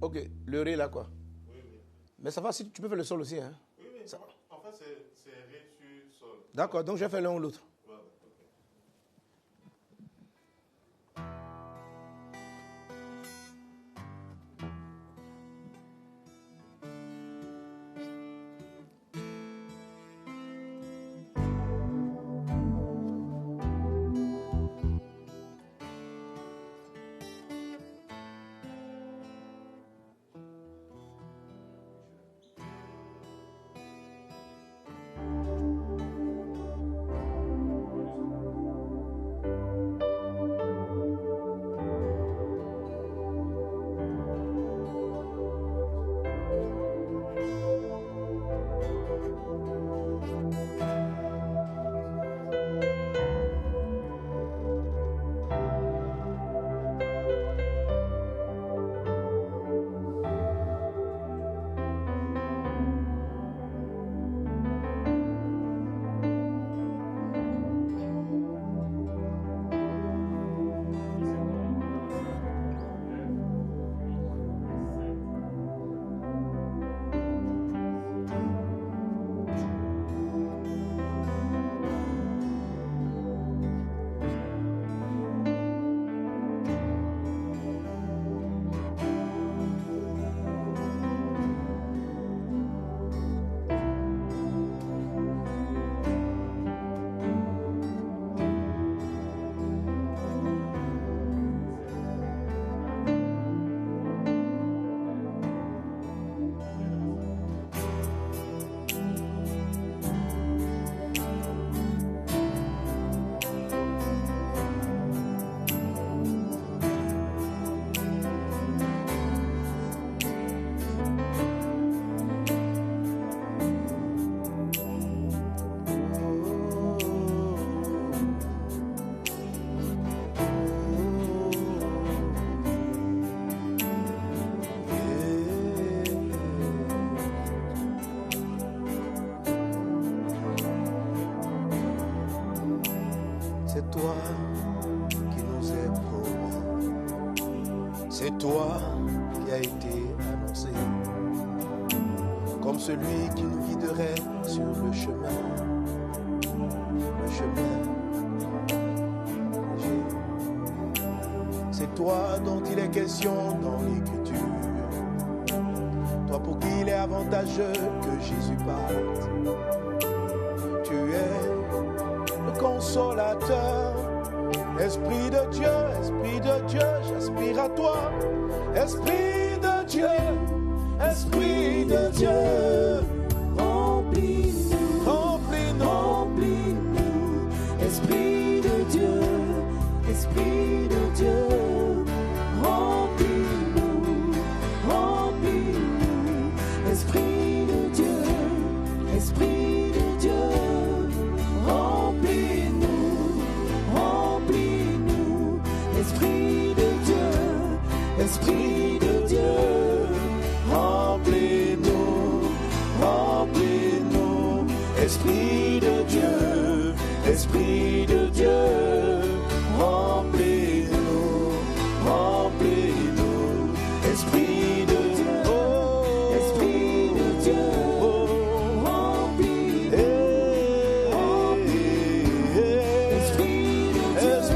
Ok, le ré là quoi. Oui, oui. Mais ça va si tu peux faire le sol aussi. Hein? Oui, oui. Ça... En fait, c'est ré sur sol. D'accord, donc je vais faire l'un ou l'autre. Voilà. C'est toi qui nous es promis. C'est toi qui a été annoncé comme celui qui nous guiderait sur le chemin. Le chemin. C'est toi dont il est question dans l'Écriture. Toi pour qui il est avantageux que Jésus parte. Tu es le consolateur, Esprit de Dieu, j'aspire à toi. Esprit de Dieu, remplis-nous, remplis-nous, Esprit de Dieu, remplis-nous, remplis-nous, Esprit de Dieu, remplis-nous, remplis-nous, Esprit de Dieu, remplis-nous, remplis-nous, Esprit de Dieu, remplis-nous, remplis-nous, Esprit de Dieu, Esprit de Dieu, conduis-nous, conduis-nous, Esprit de Dieu, conduis-nous, conduis-nous,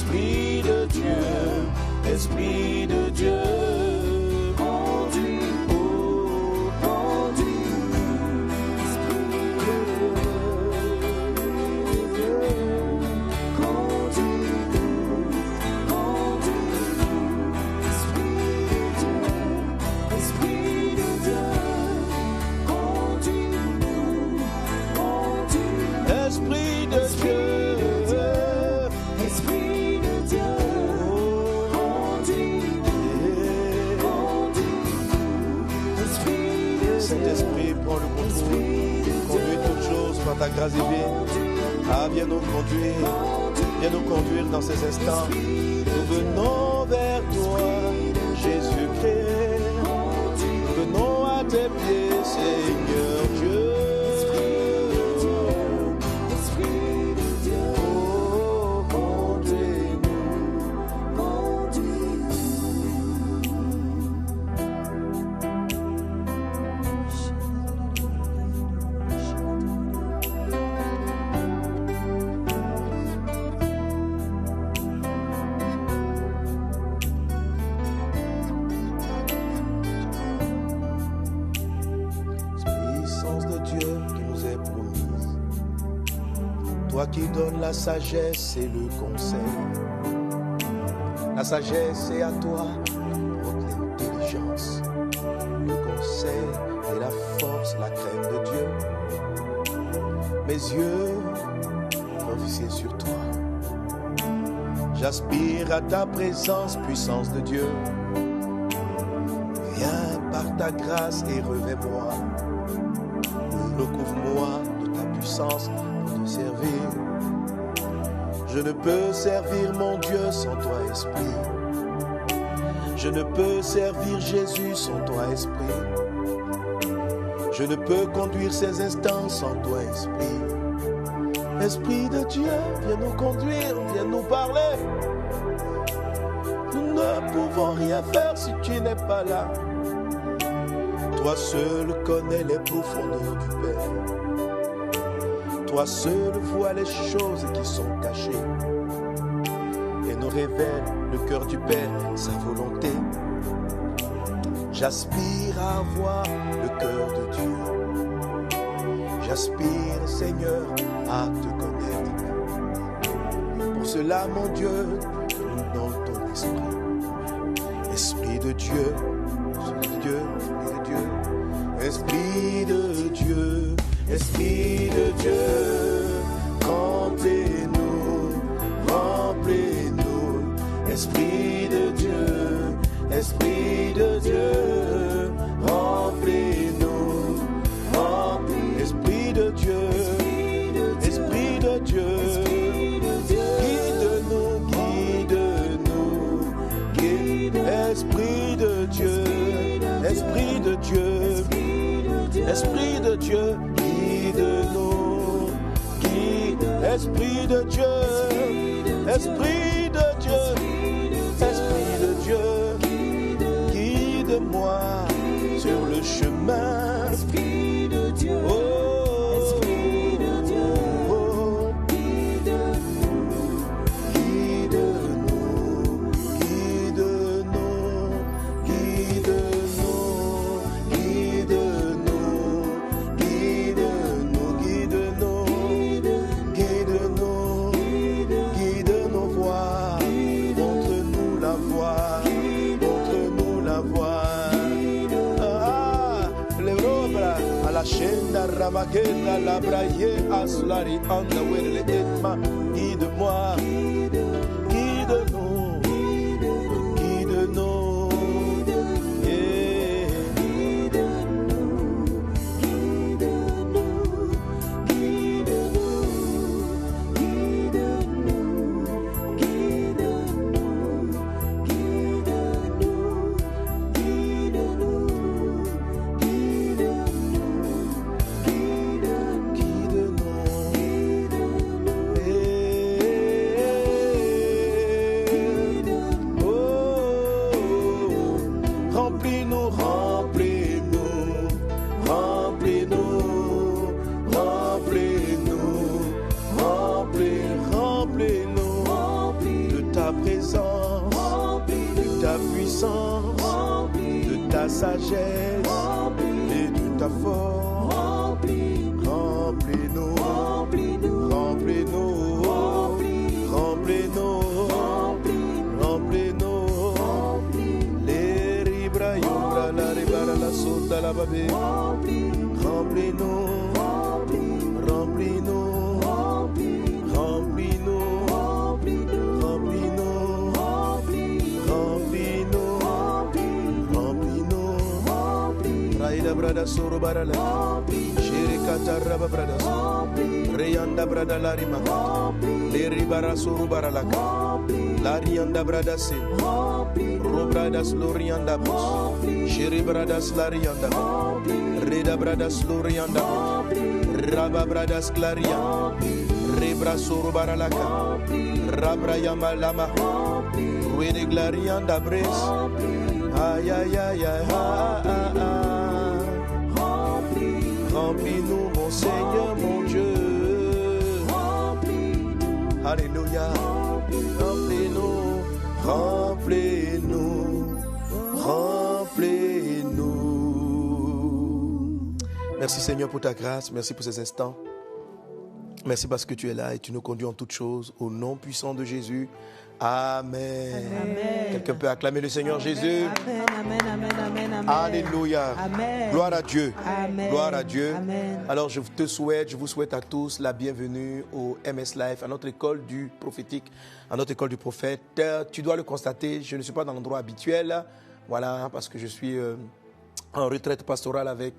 Esprit de Dieu, Esprit de Dieu. Saint-Esprit, prends le contrôle. Conduis toutes choses par ta grâce divine. Ah, viens nous conduire. Viens nous conduire dans ces instants. Nous venons vers toi, Jésus-Christ. Nous venons à tes pieds, Seigneur Dieu. Toi qui donnes la sagesse et le conseil. La sagesse est à toi, l'intelligence, le conseil et la force, la crainte de Dieu. Mes yeux sont fixés sur toi. J'aspire à ta présence, puissance de Dieu. Viens par ta grâce et revêt-moi. Recouvre-moi de ta puissance pour te servir. Je ne peux servir mon Dieu sans toi, Esprit. Je ne peux servir Jésus sans toi, Esprit. Je ne peux conduire ces instants sans toi, Esprit. Esprit de Dieu, viens nous conduire, viens nous parler. Nous ne pouvons rien faire si tu n'es pas là. Toi seul connais les profondeurs du Père. Toi seul vois les choses qui sont cachées et nous révèle le cœur du Père, sa volonté. J'aspire à avoir le cœur de Dieu. J'aspire, Seigneur, à te connaître. Pour cela, mon Dieu, nous donnons ton esprit. Esprit de Dieu, Esprit de Dieu, Esprit de Dieu, Esprit de Dieu, remplis-nous, remplis-nous, Esprit de Dieu, Esprit de Dieu, remplis-nous, remplis, Esprit de Dieu, Esprit de Dieu, guide-nous, guide-nous, guide, Esprit de Dieu, Esprit de Dieu, Esprit de Dieu, guide-nous, guide, Esprit de Dieu, Esprit de Dieu, Esprit de Dieu, guide-moi sur le chemin. Esprit de Dieu, Esprit de Dieu, guide-nous, guide-nous, guide-nous, guide-nous, guide-nous, guide-nous, guide-nous, guide nos voies, montre-nous la voie, montre-nous la voie. Ah, l'Europe, à la chaîne d'Aramaqueta, la braille, Aslari, Andawele, Etma, guide-moi, guide-nous, guide-nous, yeah. Remplis-nous, remplis-nous, remplis-nous, remplis-nous, remplis-nous de ta présence, de ta puissance, de ta sagesse et de ta force. Remplis-nous, remplis-nous, remplis-nous, remplis-nous. La ribara la sota la babé. Remplis-nous, remplis-nous, remplis-nous, remplis-nous, brada soro barala. Jere katara brada. Reyanda brada la rima. Le ribara soro barala. La rianda brada se. Robradas lorianda bos. Jere bradas la rianda. Reda bradas lorianda. Raba bradas claria. Rebra soro baralaka. Rabra yama lama. Ruede glarianda bres. Aïe aïe aïe aïe aïe aïe. Remplis-nous mon Seigneur mon Dieu. Alléluia. Remplis-nous, remplis-nous, remplis-nous. Merci Seigneur pour ta grâce, merci pour ces instants. Merci parce que tu es là et tu nous conduis en toutes choses. Au nom puissant de Jésus. Amen. Amen. Quelqu'un peut acclamer le Seigneur Jésus. Amen, amen, amen, amen, amen. Alléluia. Amen. Gloire à Dieu. Amen. Gloire à Dieu. Amen. Alors je vous souhaite à tous la bienvenue au MS Life, à notre école du prophétique, à notre école du prophète. Tu dois le constater, je ne suis pas dans l'endroit habituel. Voilà, parce que je suis en retraite pastorale avec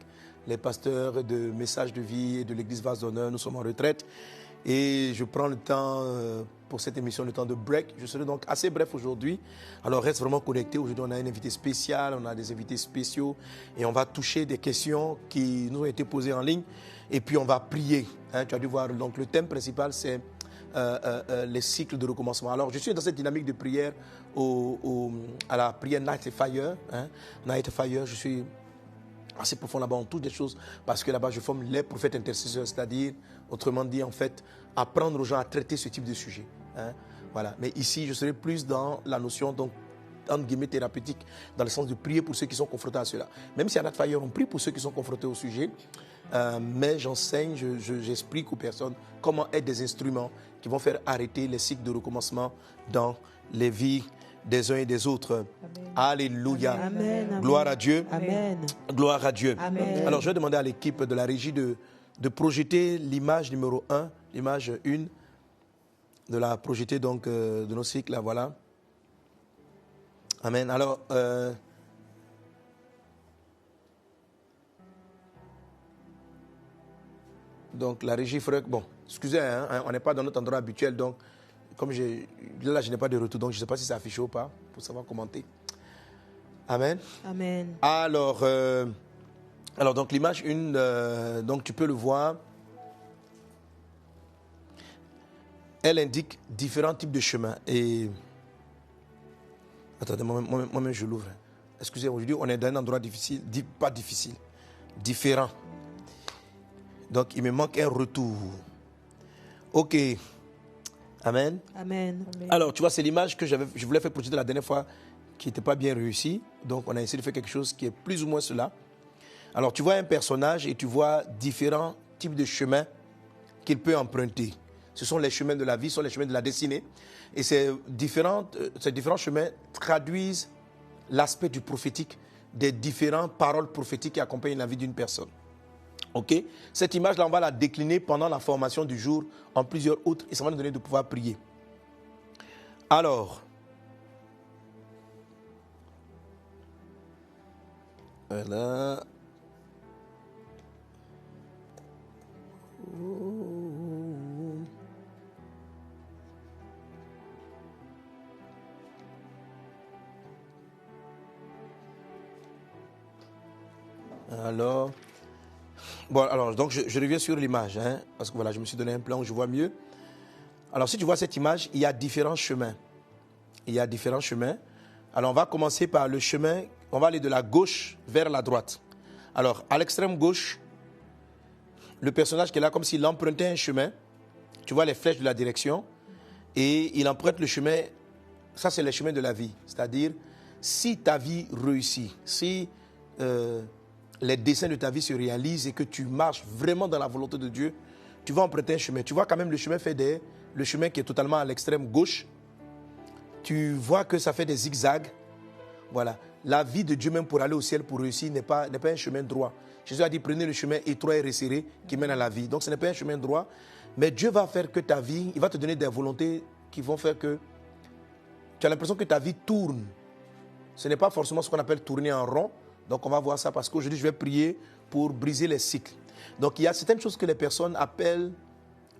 les pasteurs de Messages de Vie et de l'Église Vase d'Honneur. Nous sommes en retraite et je prends le temps pour cette émission, le temps de break. Je serai donc assez bref aujourd'hui. Alors reste vraiment connecté. Aujourd'hui, on a un invité spécial, on a des invités spéciaux et on va toucher des questions qui nous ont été posées en ligne et puis on va prier. Tu as dû voir, donc le thème principal, c'est les cycles de recommencement. Alors je suis dans cette dynamique de prière à la prière Night and Fire. Night and Fire, je suis assez profond là-bas, on touche des choses parce que là-bas je forme les prophètes intercesseurs, c'est-à-dire, autrement dit, en fait, apprendre aux gens à traiter ce type de sujet. Voilà. Mais ici, je serai plus dans la notion, donc, entre guillemets, thérapeutique, dans le sens de prier pour ceux qui sont confrontés à cela. Même si à Night Fire, on prie pour ceux qui sont confrontés au sujet, mais j'enseigne, j'explique aux personnes comment être des instruments qui vont faire arrêter les cycles de recommencement dans les vies des uns et des autres. Amen. Alléluia. Amen. Gloire à Dieu. Amen. Gloire à Dieu. Amen. Alors, je vais demander à l'équipe de la régie de projeter l'image numéro 1, l'image 1, de la projeter donc de nos cycles, là, voilà. Amen. Alors, donc la régie ferait... Bon, excusez, on n'est pas dans notre endroit habituel, donc comme là, je n'ai pas de retour, donc je ne sais pas si c'est affiché ou pas, pour savoir commenter. Amen. Amen. Alors donc l'image 1, donc tu peux le voir. Elle indique différents types de chemins. Et attendez, moi-même je l'ouvre. Excusez, aujourd'hui on est dans un endroit difficile, pas difficile, différent. Donc il me manque un retour. Ok. Amen. Amen. Alors, tu vois, c'est l'image que je voulais faire projeter la dernière fois qui n'était pas bien réussie. Donc, on a essayé de faire quelque chose qui est plus ou moins cela. Alors, tu vois un personnage et tu vois différents types de chemins qu'il peut emprunter. Ce sont les chemins de la vie, ce sont les chemins de la destinée. Et ces différents chemins traduisent l'aspect du prophétique, des différentes paroles prophétiques qui accompagnent la vie d'une personne. Ok, cette image-là, on va la décliner pendant la formation du jour en plusieurs autres et ça va nous donner de pouvoir prier. Alors, voilà. Alors... Bon, alors, donc je reviens sur l'image, parce que voilà, je me suis donné un plan où je vois mieux. Alors, si tu vois cette image, il y a différents chemins. Il y a différents chemins. Alors, on va commencer par le chemin, on va aller de la gauche vers la droite. Alors, à l'extrême gauche, le personnage qui est là, comme s'il empruntait un chemin. Tu vois les flèches de la direction. Et il emprunte le chemin, ça c'est le chemin de la vie. C'est-à-dire, si ta vie réussit, si... les desseins de ta vie se réalisent et que tu marches vraiment dans la volonté de Dieu, tu vas emprunter un chemin. Tu vois quand même le chemin le chemin qui est totalement à l'extrême gauche. Tu vois que ça fait des zigzags. Voilà. La vie de Dieu même pour aller au ciel, pour réussir, n'est pas un chemin droit. Jésus a dit, prenez le chemin étroit et resserré qui mène à la vie. Donc ce n'est pas un chemin droit. Mais Dieu va faire que ta vie, il va te donner des volontés qui vont faire que tu as l'impression que ta vie tourne. Ce n'est pas forcément ce qu'on appelle tourner en rond. Donc on va voir ça parce qu'aujourd'hui je vais prier pour briser les cycles. Donc il y a certaines choses que les personnes appellent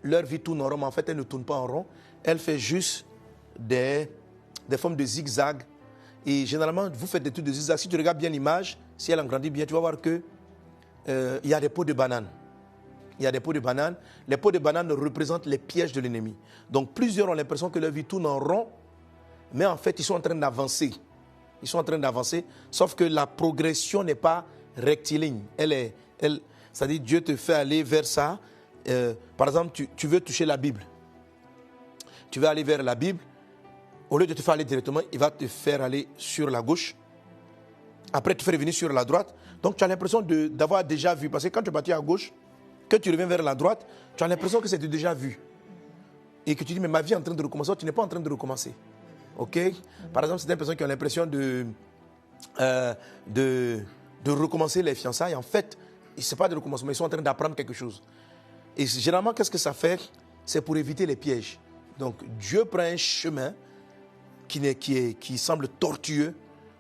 leur vie tourne en rond, mais en fait elle ne tourne pas en rond. Elle fait juste des formes de zigzag. Et généralement vous faites des trucs de zigzag. Si tu regardes bien l'image, si elle en grandit bien, tu vas voir que il y a des pots de banane. Il y a des pots de banane. Les pots de banane représentent les pièges de l'ennemi. Donc plusieurs ont l'impression que leur vie tourne en rond, mais en fait ils sont en train d'avancer. Ils sont en train d'avancer, sauf que la progression n'est pas rectiligne. C'est-à-dire Dieu te fait aller vers ça. Par exemple, tu veux toucher la Bible. Tu veux aller vers la Bible. Au lieu de te faire aller directement, il va te faire aller sur la gauche. Après, te faire revenir sur la droite. Donc, tu as l'impression d'avoir déjà vu. Parce que quand tu es parti à gauche, que tu reviens vers la droite, tu as l'impression que c'est déjà vu. Et que tu dis, mais ma vie est en train de recommencer. Tu n'es pas en train de recommencer. OK? Par exemple, c'est des personnes qui ont l'impression de recommencer les fiançailles. En fait, ce n'est pas de recommencement. Ils sont en train d'apprendre quelque chose. Et généralement, qu'est-ce que ça fait? C'est pour éviter les pièges. Donc, Dieu prend un chemin qui semble tortueux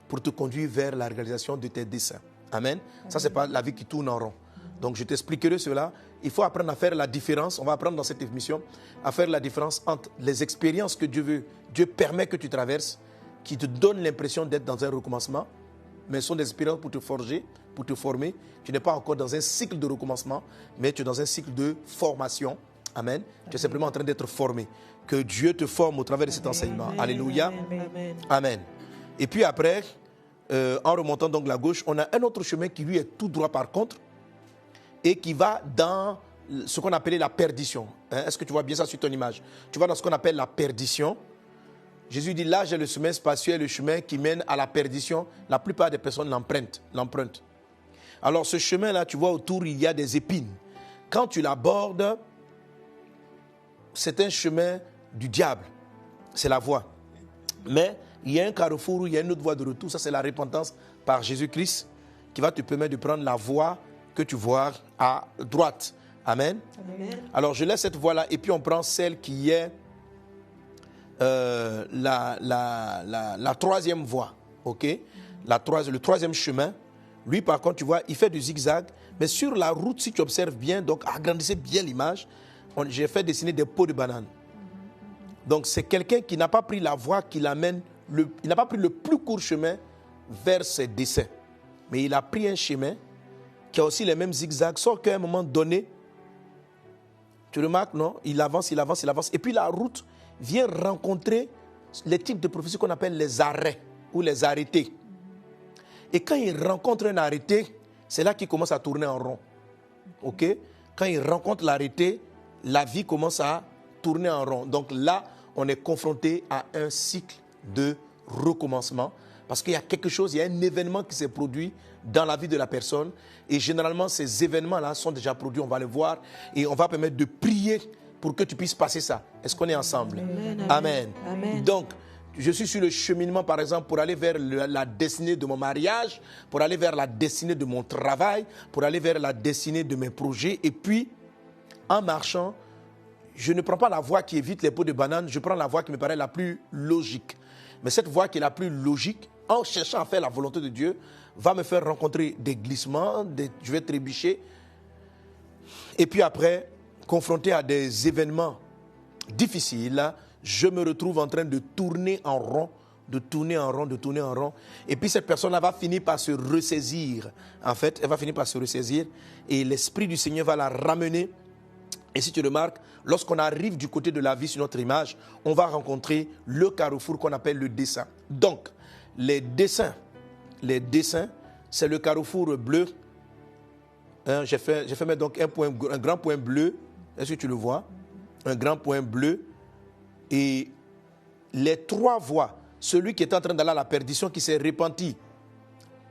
pour te conduire vers la réalisation de tes desseins. Amen. Ça, ce n'est pas la vie qui tourne en rond. Donc, je t'expliquerai cela. Il faut apprendre à faire la différence. On va apprendre dans cette émission à faire la différence entre les expériences que Dieu permet que tu traverses, qui te donnent l'impression d'être dans un recommencement, mais ce sont des expériences pour te forger, pour te former. Tu n'es pas encore dans un cycle de recommencement, mais tu es dans un cycle de formation. Amen. Tu es simplement en train d'être formé. Que Dieu te forme au travers de cet enseignement. Amen. Alléluia. Amen. Amen. Et puis après, en remontant donc la gauche, on a un autre chemin qui lui est tout droit par contre et qui va dans ce qu'on appelait la perdition. Est-ce que tu vois bien ça sur ton image? Tu vas dans ce qu'on appelle la perdition. Jésus dit, là j'ai le chemin spacieux, le chemin qui mène à la perdition. La plupart des personnes l'empruntent. Alors ce chemin-là, tu vois autour, il y a des épines. Quand tu l'abordes, c'est un chemin du diable. C'est la voie. Mais il y a un carrefour où il y a une autre voie de retour. Ça, c'est la repentance par Jésus-Christ qui va te permettre de prendre la voie que tu vois à droite. Amen. Amen. Alors, je laisse cette voie-là et puis on prend celle qui est la troisième voie. OK? Le troisième chemin. Lui, par contre, tu vois, il fait du zigzag. Mais sur la route, si tu observes bien, donc agrandissez bien l'image, j'ai fait dessiner des pots de banane. Donc, c'est quelqu'un qui n'a pas pris la voie qui l'amène, il n'a pas pris le plus court chemin vers ses desseins. Mais il a pris un chemin qui a aussi les mêmes zigzags, sauf qu'à un moment donné, tu remarques, non? Il avance. Et puis la route vient rencontrer les types de prophéties qu'on appelle les arrêts ou les arrêtés. Et quand il rencontre un arrêté, c'est là qu'il commence à tourner en rond. OK? Quand il rencontre l'arrêté, la vie commence à tourner en rond. Donc là, on est confronté à un cycle de recommencement parce qu'il y a quelque chose, il y a un événement qui s'est produit dans la vie de la personne et généralement ces événements-là sont déjà produits, on va les voir et on va permettre de prier pour que tu puisses passer ça. Est-ce qu'on est ensemble? Amen. Amen. Donc, je suis sur le cheminement, par exemple, pour aller vers la destinée de mon mariage, pour aller vers la destinée de mon travail, pour aller vers la destinée de mes projets et puis en marchant, je ne prends pas la voie qui évite les pots de banane, je prends la voie qui me paraît la plus logique. Mais cette voie qui est la plus logique, en cherchant à faire la volonté de Dieu, va me faire rencontrer des glissements, je vais trébucher. Et puis après, confronté à des événements difficiles, je me retrouve en train de tourner en rond, de tourner en rond. Et puis cette personne-là va finir par se ressaisir. En fait, elle va finir par se ressaisir et l'Esprit du Seigneur va la ramener. Et si tu remarques, lorsqu'on arrive du côté de la vie sur notre image, on va rencontrer le carrefour qu'on appelle le dessein. Donc, les dessins, c'est le carrefour bleu. J'ai fait mettre donc un grand point bleu. Est-ce que tu le vois? Un grand point bleu. Et les trois voies, celui qui est en train d'aller à la perdition, qui s'est repenti,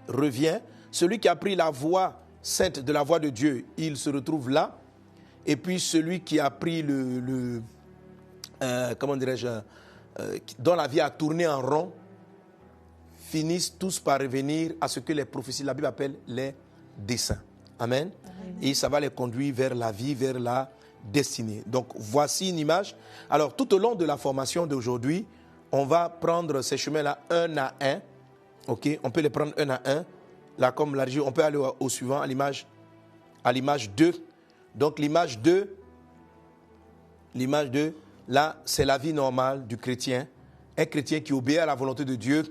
revient. Celui qui a pris la voie sainte de la voie de Dieu, il se retrouve là. Et puis celui qui a pris dont la vie a tourné en rond, finissent tous par revenir à ce que les prophéties de la Bible appellent les desseins. Amen. Amen. Et ça va les conduire vers la vie, vers la destinée. Donc voici une image. Alors tout au long de la formation d'aujourd'hui, on va prendre ces chemins-là un à un. OK? On peut les prendre un à un là, comme l'a dit, on peut aller au suivant, à l'image 2. Donc l'image 2, là, c'est la vie normale du chrétien. Un chrétien qui obéit à la volonté de Dieu.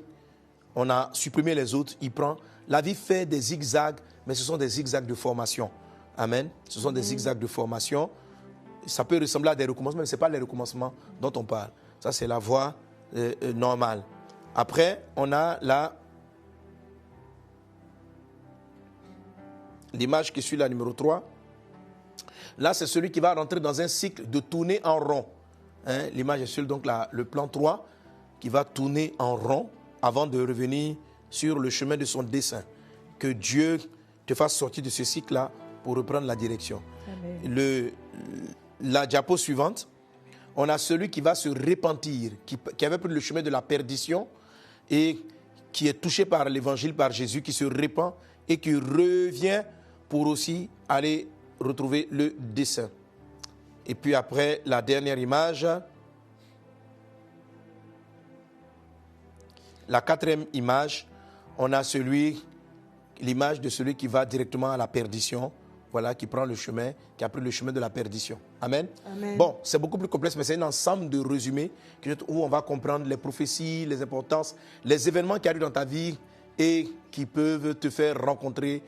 On a supprimé les autres. Il prend. La vie fait des zigzags, mais ce sont des zigzags de formation. Amen. Ce sont des zigzags de formation. Ça peut ressembler à des recommencements, mais ce n'est pas les recommencements dont on parle. Ça, c'est la voie normale. Après, on a l'image qui suit la numéro 3. Là, c'est celui qui va rentrer dans un cycle de tourner en rond. Hein, l'image est sur donc le plan 3 qui va tourner en rond avant de revenir sur le chemin de son dessein. Que Dieu te fasse sortir de ce cycle-là pour reprendre la direction. La diapo suivante, on a celui qui va se repentir, qui avait pris le chemin de la perdition et qui est touché par l'évangile, par Jésus, qui se repent et qui revient pour aussi aller retrouver le dessein. Et puis après, la dernière image, la 4e image, on a l'image de celui qui va directement à la perdition, voilà, qui prend le chemin, qui a pris le chemin de la perdition. Amen. Amen. Bon, c'est beaucoup plus complexe, mais c'est un ensemble de résumés où on va comprendre les prophéties, les importances, les événements qui arrivent dans ta vie et qui peuvent te faire rencontrer,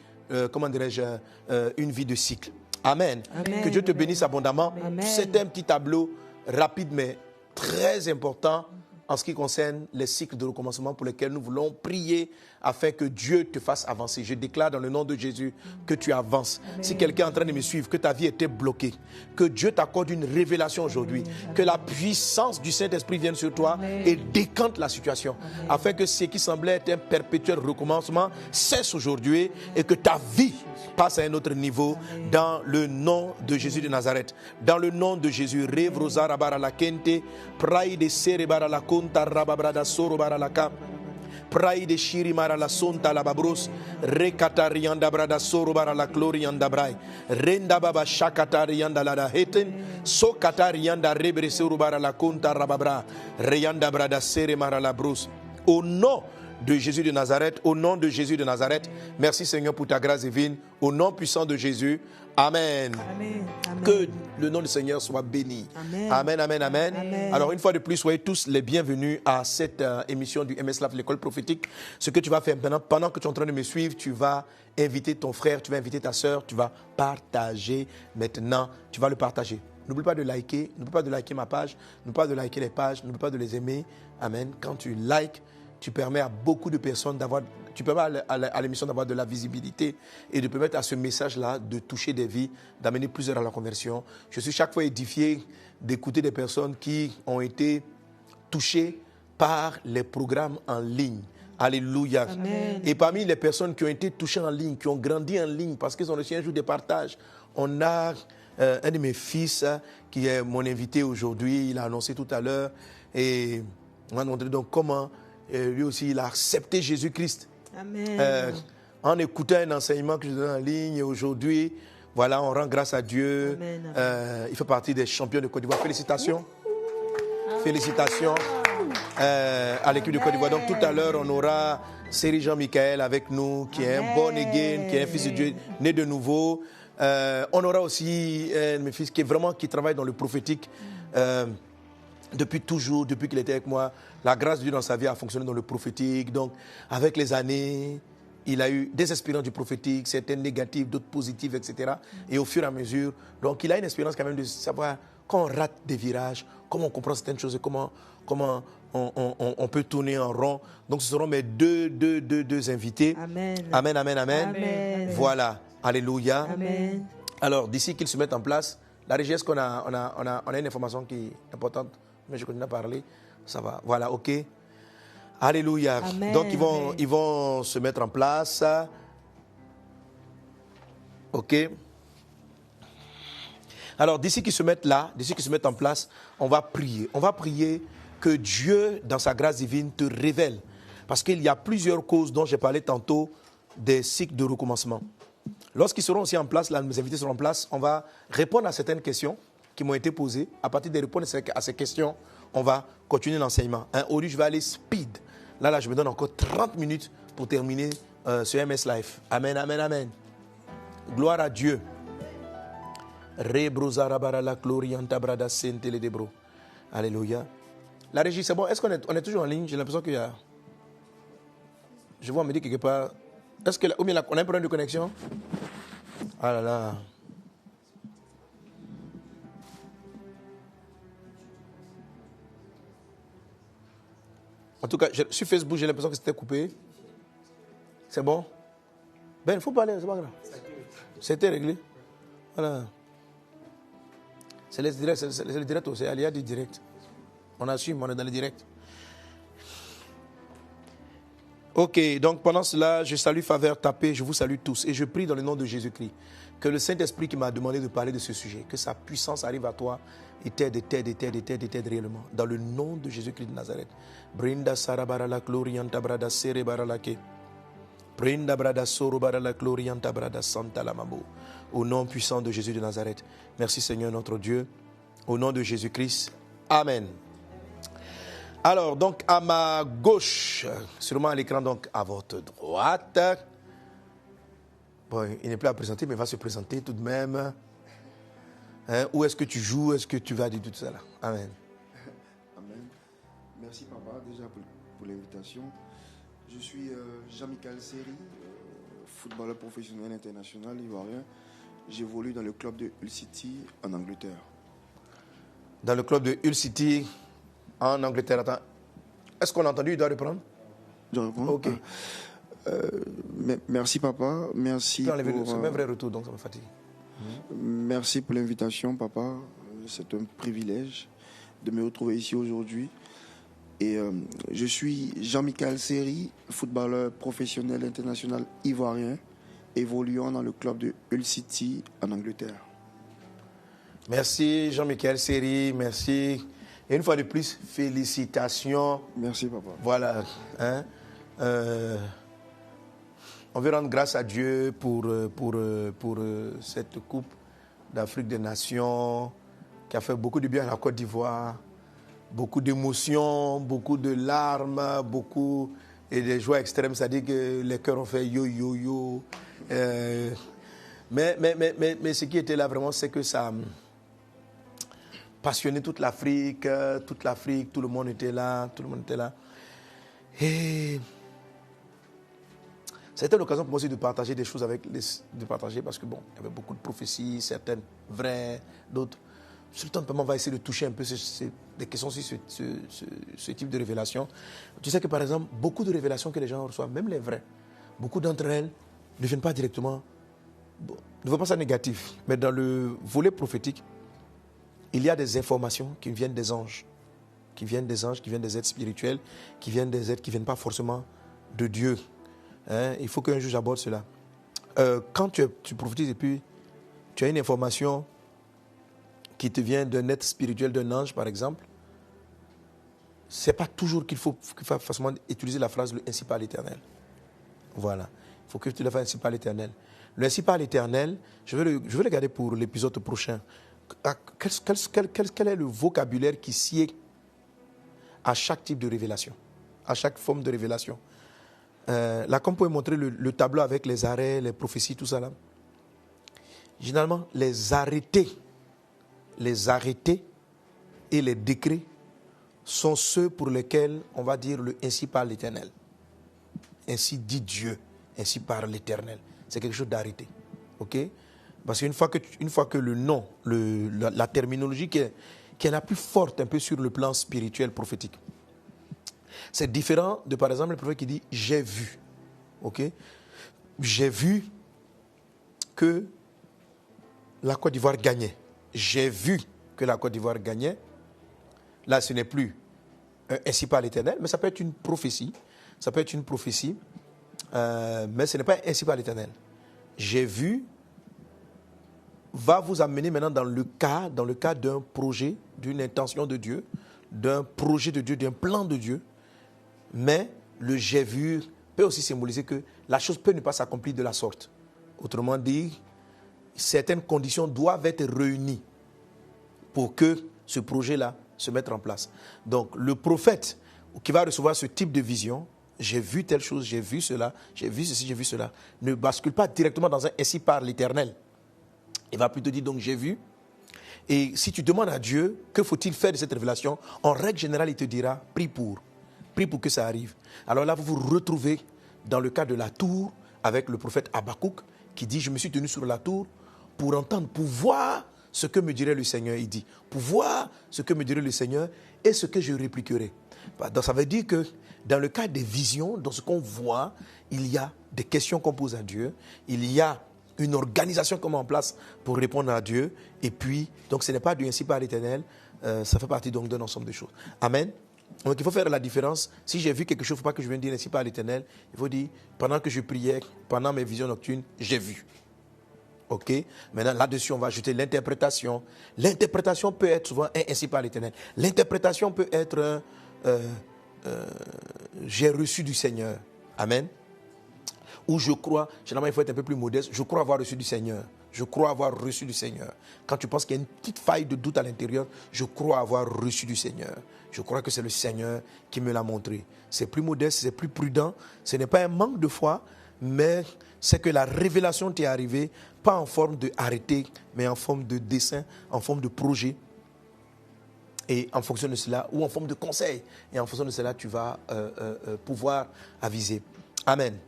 une vie de cycle. Amen. Amen. Que Dieu te bénisse abondamment. Amen. C'est un petit tableau rapide, mais très important en ce qui concerne les cycles de recommencement pour lesquels nous voulons prier afin que Dieu te fasse avancer. Je déclare dans le nom de Jésus que tu avances. Amen. Si quelqu'un est en train de me suivre, que ta vie était bloquée, que Dieu t'accorde une révélation aujourd'hui, que la puissance du Saint-Esprit vienne sur toi Amen. Et décante la situation, Amen. Afin que ce qui semblait être un perpétuel recommencement cesse aujourd'hui et que ta vie passe à un autre niveau. Amen. Dans le nom de Jésus de Nazareth. Dans le nom de Jésus, Revrosa Rabara la Kente, Praï de Serebara la Conta Rababrada Sorobara la Cap. Praï de Shirimara la Sonta la Babros, Rekatarianda Brada Sorobara la Glorianda Brai, Renda Baba Shakatarianda la Heten, Sokatarianda Rebre Sorobara la Conta Rababra, Reyanda Brada Seremara la Bros. Au nom de Jésus de Nazareth, au nom de Jésus de Nazareth, merci Seigneur pour ta grâce divine, au nom puissant de Jésus. Amen. Amen. Amen. Que le nom du Seigneur soit béni. Amen. Amen, amen, amen. Amen. Alors, une fois de plus, soyez tous les bienvenus à cette émission du MS-LAF, l'école prophétique. Ce que tu vas faire maintenant, pendant que tu es en train de me suivre, tu vas inviter ton frère, tu vas inviter ta soeur, tu vas partager maintenant, tu vas le partager. N'oublie pas de liker, n'oublie pas de liker ma page, n'oublie pas de liker les pages, n'oublie pas de les aimer. Amen. Quand tu likes, tu permets à beaucoup de personnes tu permets à l'émission d'avoir de la visibilité et de permettre à ce message-là de toucher des vies, d'amener plusieurs à la conversion. Je suis chaque fois édifié d'écouter des personnes qui ont été touchées par les programmes en ligne. Alléluia. Amen. Et parmi les personnes qui ont été touchées en ligne, qui ont grandi en ligne parce qu'ils ont reçu un jour de partage, on a un de mes fils qui est mon invité aujourd'hui. Il a annoncé tout à l'heure et on va montrer donc comment lui aussi il a accepté Jésus-Christ. Amen. En écoutant un enseignement que je donne en ligne et aujourd'hui, voilà, on rend grâce à Dieu. Amen. Il fait partie des champions de Côte d'Ivoire. Félicitations. Félicitations à l'équipe de Côte d'Ivoire. Donc tout à l'heure, on aura Séri Jean-Michael avec nous, qui est un born again, qui est un fils de Dieu, né de nouveau. On aura aussi mes fils qui travaille dans le prophétique depuis toujours, depuis qu'il était avec moi. La grâce de Dieu dans sa vie a fonctionné dans le prophétique. Donc, avec les années, il a eu des expériences du prophétique, certaines négatives, d'autres positives, etc. Et au fur et à mesure, donc il a une expérience quand même de savoir quand on rate des virages, comment on comprend certaines choses, comment on peut tourner en rond. Donc, ce seront mes deux invités. Amen. Amen, amen, amen. Amen. Voilà. Alléluia. Amen. Alors, d'ici qu'ils se mettent en place, la régie, est-ce qu'on a une information qui est importante, mais je continue à parler. Ça va. Voilà, OK. Alléluia. Amen. Donc, ils vont se mettre en place. OK. Alors, d'ici qu'ils se mettent là, d'ici qu'ils se mettent en place, on va prier. On va prier que Dieu, dans sa grâce divine, te révèle. Parce qu'il y a plusieurs causes dont j'ai parlé tantôt des cycles de recommencement. Lorsqu'ils seront aussi en place, là, mes invités seront en place, on va répondre à certaines questions qui m'ont été posées. À partir des réponses à ces questions, on va continuer l'enseignement. Au lieu, je vais aller speed. Là, je me donne encore 30 minutes pour terminer sur MS Life. Amen, amen, amen. Gloire à Dieu. Alléluia. La régie, c'est bon? Est-ce qu'on est toujours en ligne? J'ai l'impression qu'il y a... Je vois, on me dit quelque part... Est-ce que... Ou bien on a un problème de connexion? Ah là là. En tout cas, sur Facebook, j'ai l'impression que c'était coupé. C'est bon? Ben, il faut parler, c'est pas grave. C'était réglé. Voilà. C'est le direct, c'est Alia du direct. On assume, on est dans le direct. Ok, donc pendant cela, je salue Faveur Tapé, je vous salue tous. Et je prie dans le nom de Jésus-Christ que le Saint-Esprit qui m'a demandé de parler de ce sujet, que sa puissance arrive à toi et t'aide réellement. Dans le nom de Jésus-Christ de Nazareth. Brinda Sarabara Glorianta Brada Serebaralake. Brinda Brada Sorobara Glorianta Brada Santa Lamamo. Au nom puissant de Jésus de Nazareth. Merci Seigneur notre Dieu. Au nom de Jésus-Christ. Amen. Alors, donc, à ma gauche, sûrement à l'écran, donc, à votre droite. Bon, il n'est plus à présenter, mais il va se présenter tout de même. Hein, où est-ce que tu joues? Est-ce que tu vas dire tout ça là? Amen. Amen. Merci, papa, déjà pour l'invitation. Je suis Jean-Michel Seri, footballeur professionnel international ivoirien. J'évolue dans le club de Hull City en Angleterre. Dans le club de Hull City en Angleterre. Attends. Est-ce qu'on a entendu? Il doit reprendre? Je reprends. Ok. Merci papa. Merci pour... C'est un vrai retour, donc ça me fatigue. Merci pour l'invitation, papa. C'est un privilège de me retrouver ici aujourd'hui. Et je suis Jean-Michel Seri, footballeur professionnel international ivoirien, évoluant dans le club de Hull City en Angleterre. Merci Jean-Michel Seri, merci. Et une fois de plus, félicitations. Merci papa. Voilà. Hein? On veut rendre grâce à Dieu pour cette Coupe d'Afrique des Nations qui a fait beaucoup de bien à la Côte d'Ivoire. Beaucoup d'émotions, beaucoup de larmes, beaucoup et des joies extrêmes. C'est-à-dire que les cœurs ont fait yo, yo, yo. Mais ce qui était là vraiment, c'est que ça passionnait toute l'Afrique, tout le monde était là, Et c'était l'occasion pour moi aussi de partager des choses parce que bon, il y avait beaucoup de prophéties, certaines vraies, d'autres. Sur le temps de paiement, on va essayer de toucher un peu des questions sur ce type de révélation. Tu sais que par exemple, beaucoup de révélations que les gens reçoivent, même les vraies, beaucoup d'entre elles ne viennent pas directement, ne voient pas ça négatif, mais dans le volet prophétique, il y a des informations qui viennent des anges, qui viennent des êtres spirituels, qui viennent des êtres qui ne viennent pas forcément de Dieu. Hein? Il faut qu'un jour j'aborde cela. Quand tu prophétises et puis tu as une information qui te vient d'un être spirituel, d'un ange par exemple, ce n'est pas toujours qu'il faut forcément utiliser la phrase « le ainsi par l'Éternel ». Voilà. Il faut que tu le fasses ainsi par l'Éternel. Le ainsi par l'Éternel, je vais le garder pour l'épisode prochain. Quel est le vocabulaire qui sied à chaque type de révélation, à chaque forme de révélation? Là, comme vous pouvez montrer le tableau avec les arrêts, les prophéties, tout ça là. Généralement, les arrêtés et les décrets sont ceux pour lesquels on va dire le ainsi par l'Éternel. Ainsi dit Dieu, ainsi par l'Éternel. C'est quelque chose d'arrêté. Ok? Parce qu'une fois que le nom, la terminologie qui est la plus forte un peu sur le plan spirituel prophétique, c'est différent de par exemple le prophète qui dit « j'ai vu ». Ok? J'ai vu que la Côte d'Ivoire gagnait. J'ai vu que la Côte d'Ivoire gagnait. Là, ce n'est plus ainsi par l'Éternel, mais ça peut être une prophétie. Ça peut être une prophétie, mais ce n'est pas ainsi par l'Éternel. J'ai vu va vous amener maintenant dans le cas d'un projet, d'une intention de Dieu, d'un projet de Dieu, d'un plan de Dieu. Mais le j'ai vu peut aussi symboliser que la chose peut ne pas s'accomplir de la sorte. Autrement dit, certaines conditions doivent être réunies pour que ce projet-là se mette en place. Donc, le prophète qui va recevoir ce type de vision j'ai vu telle chose, j'ai vu cela, j'ai vu ceci, j'ai vu cela. Ne bascule pas directement dans un ainsi par l'Éternel. Il va plutôt dire donc j'ai vu. Et si tu demandes à Dieu, que faut-il faire de cette révélation, en règle générale, il te dira, prie pour que ça arrive. Alors là, vous vous retrouvez dans le cas de la tour avec le prophète Habakkuk qui dit, je me suis tenu sur la tour pour entendre, pour voir ce que me dirait le Seigneur. Il dit, pour voir ce que me dirait le Seigneur et ce que je répliquerai. Donc ça veut dire que dans le cas des visions, dans ce qu'on voit, il y a des questions qu'on pose à Dieu, il y a une organisation qu'on met en place pour répondre à Dieu. Et puis, donc ce n'est pas du ainsi par l'Éternel, ça fait partie donc d'un ensemble de choses. Amen. Donc il faut faire la différence. Si j'ai vu quelque chose, il ne faut pas que je vienne dire ainsi par l'Éternel. Il faut dire, pendant que je priais, pendant mes visions nocturnes, j'ai vu. Ok. Maintenant, là-dessus, on va ajouter l'interprétation. L'interprétation peut être souvent ainsi par l'Éternel. L'interprétation peut être j'ai reçu du Seigneur. Amen. Ou je crois, généralement il faut être un peu plus modeste, je crois avoir reçu du Seigneur. Je crois avoir reçu du Seigneur. Quand tu penses qu'il y a une petite faille de doute à l'intérieur, je crois avoir reçu du Seigneur. Je crois que c'est le Seigneur qui me l'a montré. C'est plus modeste, c'est plus prudent. Ce n'est pas un manque de foi, mais c'est que la révélation t'est arrivée, pas en forme de arrêté, mais en forme de dessein, en forme de projet. Et en fonction de cela, ou en forme de conseil. Et en fonction de cela, tu vas pouvoir aviser. Amen.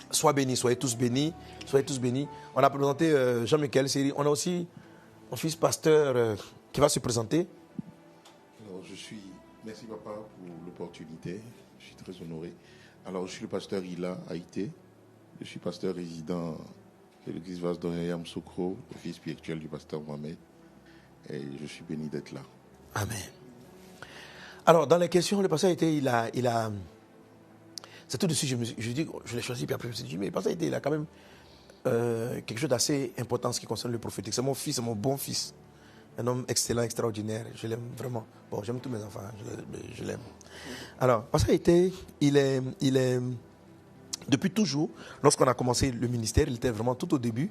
Sois bénis, soyez tous bénis. Soyez tous bénis. On a présenté Jean-Michel Séry. On a aussi mon fils pasteur qui va se présenter. Alors, merci papa pour l'opportunité. Je suis très honoré. Alors, je suis le pasteur Ila Haïté. Je suis pasteur résident de l'église Vase d'Oyam Sokro, le fils spirituel du pasteur Mohamed. Et je suis béni d'être là. Amen. Alors, dans les questions, le pasteur Haïté, il a c'est tout de suite, je l'ai choisi, puis après je me suis dit, mais le pasteur Haïté, il a quand même quelque chose d'assez important en ce qui concerne le prophétique. C'est mon fils, c'est mon bon fils. Un homme excellent, extraordinaire. Je l'aime vraiment. Bon, j'aime tous mes enfants, je l'aime. Alors, pasteur Haïté, il est depuis toujours, lorsqu'on a commencé le ministère, il était vraiment tout au début.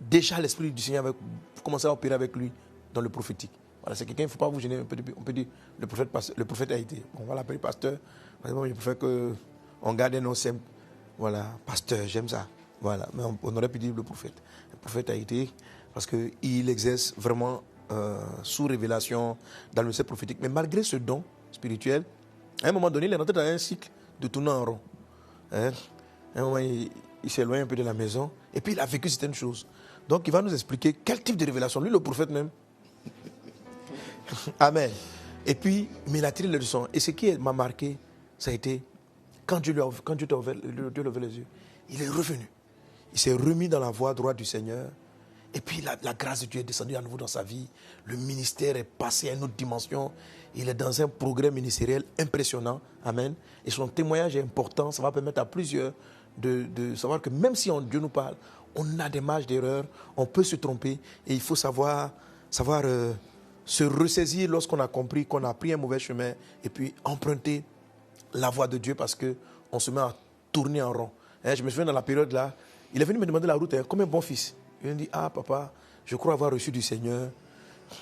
Déjà, l'Esprit du Seigneur avait commencé à opérer avec lui dans le prophétique. Voilà, c'est quelqu'un, il ne faut pas vous gêner. On peut dire le prophète a été. On va l'appeler pasteur. Par exemple, je préfère qu'on garde un nom simple. Voilà, pasteur, j'aime ça. Voilà, mais on aurait pu dire le prophète. Le prophète a été parce qu'il exerce vraiment sous révélation dans le cercle prophétique. Mais malgré ce don spirituel, à un moment donné, il est rentré dans un cycle de tourner en rond. Hein? À un moment, il s'éloigne un peu de la maison et puis il a vécu certaines choses. Donc, il va nous expliquer quel type de révélation. Lui, le prophète même. Amen. Et puis, mais il a tiré les leçons. Et ce qui m'a marqué, ça a été, quand Dieu lui a ouvert les yeux, il est revenu. Il s'est remis dans la voie droite du Seigneur. Et puis, la grâce de Dieu est descendue à nouveau dans sa vie. Le ministère est passé à une autre dimension. Il est dans un progrès ministériel impressionnant. Amen. Et son témoignage est important. Ça va permettre à plusieurs de savoir que même si Dieu nous parle, on a des marges d'erreur, on peut se tromper. Et il faut savoir se ressaisir lorsqu'on a compris qu'on a pris un mauvais chemin et puis emprunter la voie de Dieu parce qu'on se met à tourner en rond. Je me souviens dans la période là, il est venu me demander la route comme un bon fils. Il m'a dit, papa, je crois avoir reçu du Seigneur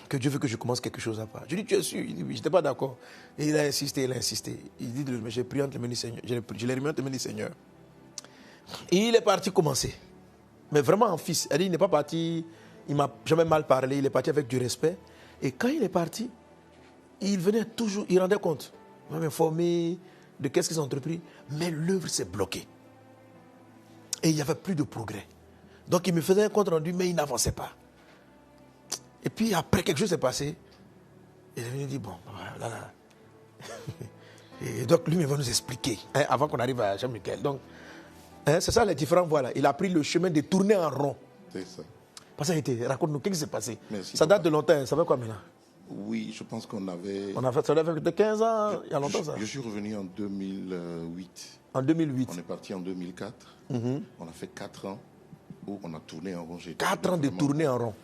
que Dieu veut que je commence quelque chose à part. Je lui ai dit, tu es sûr? Il dit, oui, je n'étais pas d'accord. Et il a insisté. Il dit, mais j'ai prié entre les mains du Seigneur. Je l'ai remis entre les mains du Seigneur. Et il est parti commencer. Mais vraiment en fils. Il n'est pas parti, il ne m'a jamais mal parlé, il est parti avec du respect. Et quand il est parti, il venait toujours, il rendait compte. Il m'a informé de qu'est-ce qu'ils ont entrepris. Mais l'œuvre s'est bloquée. Et il n'y avait plus de progrès. Donc il me faisait un compte rendu, mais il n'avançait pas. Et puis après, quelque chose s'est passé. Il est venu dire, bon, voilà. Et donc lui, il va nous expliquer, avant qu'on arrive à Jean-Michel. Donc, c'est ça les différents voies là. Il a pris le chemin de tourner en rond. C'est ça. Parce que raconte-nous, qu'est-ce qui s'est passé? Merci, ça date de longtemps, ça fait quoi maintenant? Oui, je pense qu'on avait... Ça fait de 15 ans, il y a longtemps ça? Je suis revenu en 2008. En 2008. On est parti en 2004. On a fait 4 ans où on a tourné en rond. 4 ans de tourner en rond.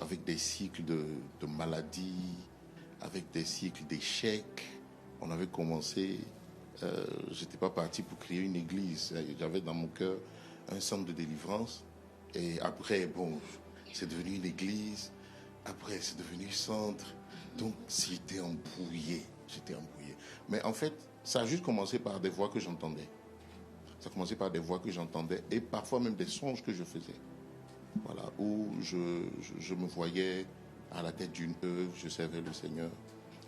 Avec des cycles de maladies, avec des cycles d'échecs. On avait commencé... je n'étais pas parti pour créer une église. J'avais dans mon cœur un centre de délivrance. Et après, bon, c'est devenu une église. Après, c'est devenu centre. Donc, c'était embrouillé. j'étais embrouillé. Mais en fait, ça a juste commencé par des voix que j'entendais. Ça a commencé par des voix que j'entendais et parfois même des songes que je faisais. Voilà, où je me voyais à la tête d'une œuvre, je servais le Seigneur.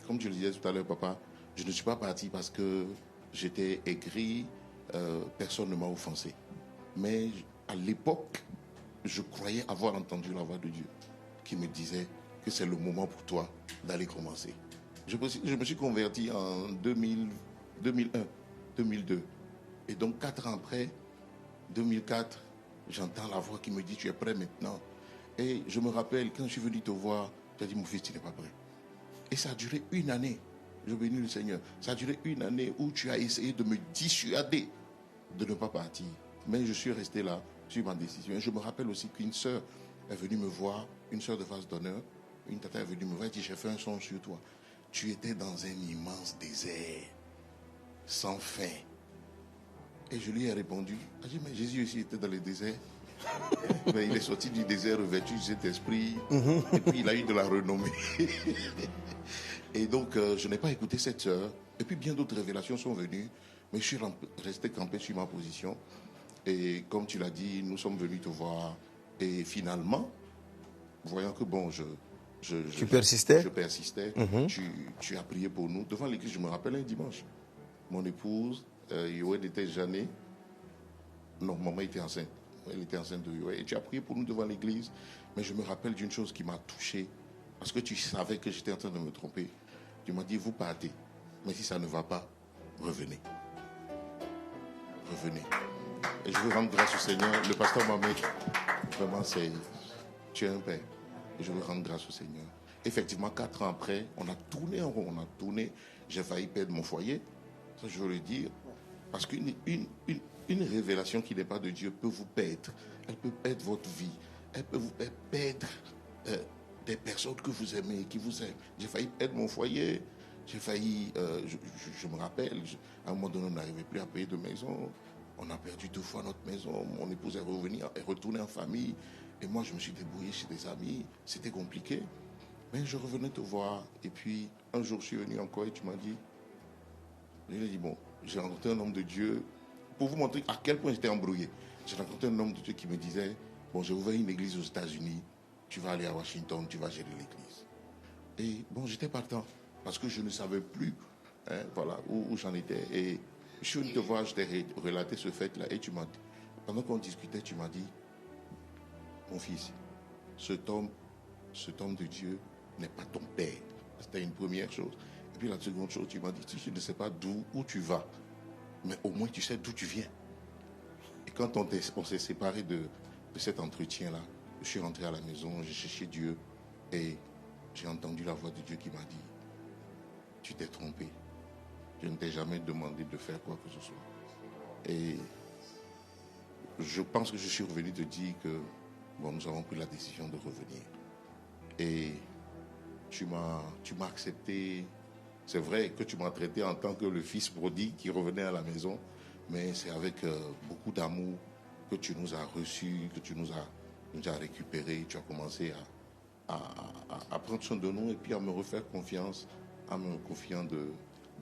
Comme je le disais tout à l'heure, papa, je ne suis pas parti parce que j'étais aigri, personne ne m'a offensé. Mais à l'époque, je croyais avoir entendu la voix de Dieu qui me disait que c'est le moment pour toi d'aller commencer. Je me suis converti en 2001, 2002. Et donc 4 ans après, 2004, j'entends la voix qui me dit tu es prêt maintenant. Et je me rappelle, quand je suis venu te voir, tu as dit mon fils, tu n'es pas prêt. Et ça a duré 1 année. Je bénis le Seigneur. Ça a duré 1 année où tu as essayé de me dissuader de ne pas partir. Mais je suis resté là sur ma décision. Et je me rappelle aussi qu'une sœur est venue me voir, une sœur de face d'honneur, une tata est venue me voir et dit j'ai fait un son sur toi. Tu étais dans un immense désert, sans fin. Et je lui ai répondu, j'ai dit mais Jésus aussi était dans le désert. Mais il est sorti du désert revêtu de cet esprit et puis il a eu de la renommée. Et donc je n'ai pas écouté cette sœur. Et puis bien d'autres révélations sont venues, mais je suis resté campé sur ma position. Et comme tu l'as dit, nous sommes venus te voir. Et finalement, voyant que bon, tu persistais. Je persistais. Tu as prié pour nous devant l'église. Je me rappelle un dimanche, mon épouse Yoël était déjà née. Non, maman était enceinte. Elle était enceinte de Yoël. Et tu as prié pour nous devant l'église. Mais je me rappelle d'une chose qui m'a touché. Parce que tu savais que j'étais en train de me tromper. Tu m'as dit, vous partez. Mais si ça ne va pas, revenez. Revenez. Et je veux rendre grâce au Seigneur. Le pasteur Mamet, vraiment, tu es un père. Et je veux rendre grâce au Seigneur. Effectivement, 4 ans après, on a tourné en rond. On a tourné. J'ai failli perdre mon foyer. Ça, je veux le dire. Parce qu'une révélation qui n'est pas de Dieu peut vous perdre. Elle peut perdre votre vie. Elle peut vous perdre des personnes que vous aimez, qui vous aiment. J'ai failli perdre mon foyer. J'ai failli, je me rappelle, à un moment donné, on n'arrivait plus à payer de maison. On a perdu 2 fois notre maison. Mon épouse est retournée en famille. Et moi, je me suis débrouillé chez des amis. C'était compliqué. Mais je revenais te voir. Et puis, un jour, je suis venu encore et tu m'as dit, je lui ai dit, bon, j'ai rencontré un homme de Dieu. Pour vous montrer à quel point j'étais embrouillé. J'ai rencontré un homme de Dieu qui me disait, bon, j'ai ouvert une église aux États-Unis. Tu vas aller à Washington, tu vas gérer l'église. Et bon, j'étais partant. Parce que je ne savais plus voilà, où j'en étais. Et je suis venu te voir, je t'ai relaté ce fait-là. Et tu m'as dit, pendant qu'on discutait, tu m'as dit, mon fils, cet homme de Dieu n'est pas ton père. C'était une première chose. Et puis la seconde chose, tu m'as dit, tu ne sais pas où tu vas, mais au moins tu sais d'où tu viens. Et quand on s'est séparés de cet entretien-là, je suis rentré à la maison, j'ai cherché Dieu et j'ai entendu la voix de Dieu qui m'a dit, tu t'es trompé. Je ne t'ai jamais demandé de faire quoi que ce soit. Et je pense que je suis revenu te dire que bon, nous avons pris la décision de revenir. Et tu m'as accepté. C'est vrai que tu m'as traité en tant que le fils prodigue qui revenait à la maison, mais c'est avec beaucoup d'amour que tu nous as reçus, que tu nous as récupérés. Tu as commencé à prendre soin de nous et puis à me refaire confiance, en me confiant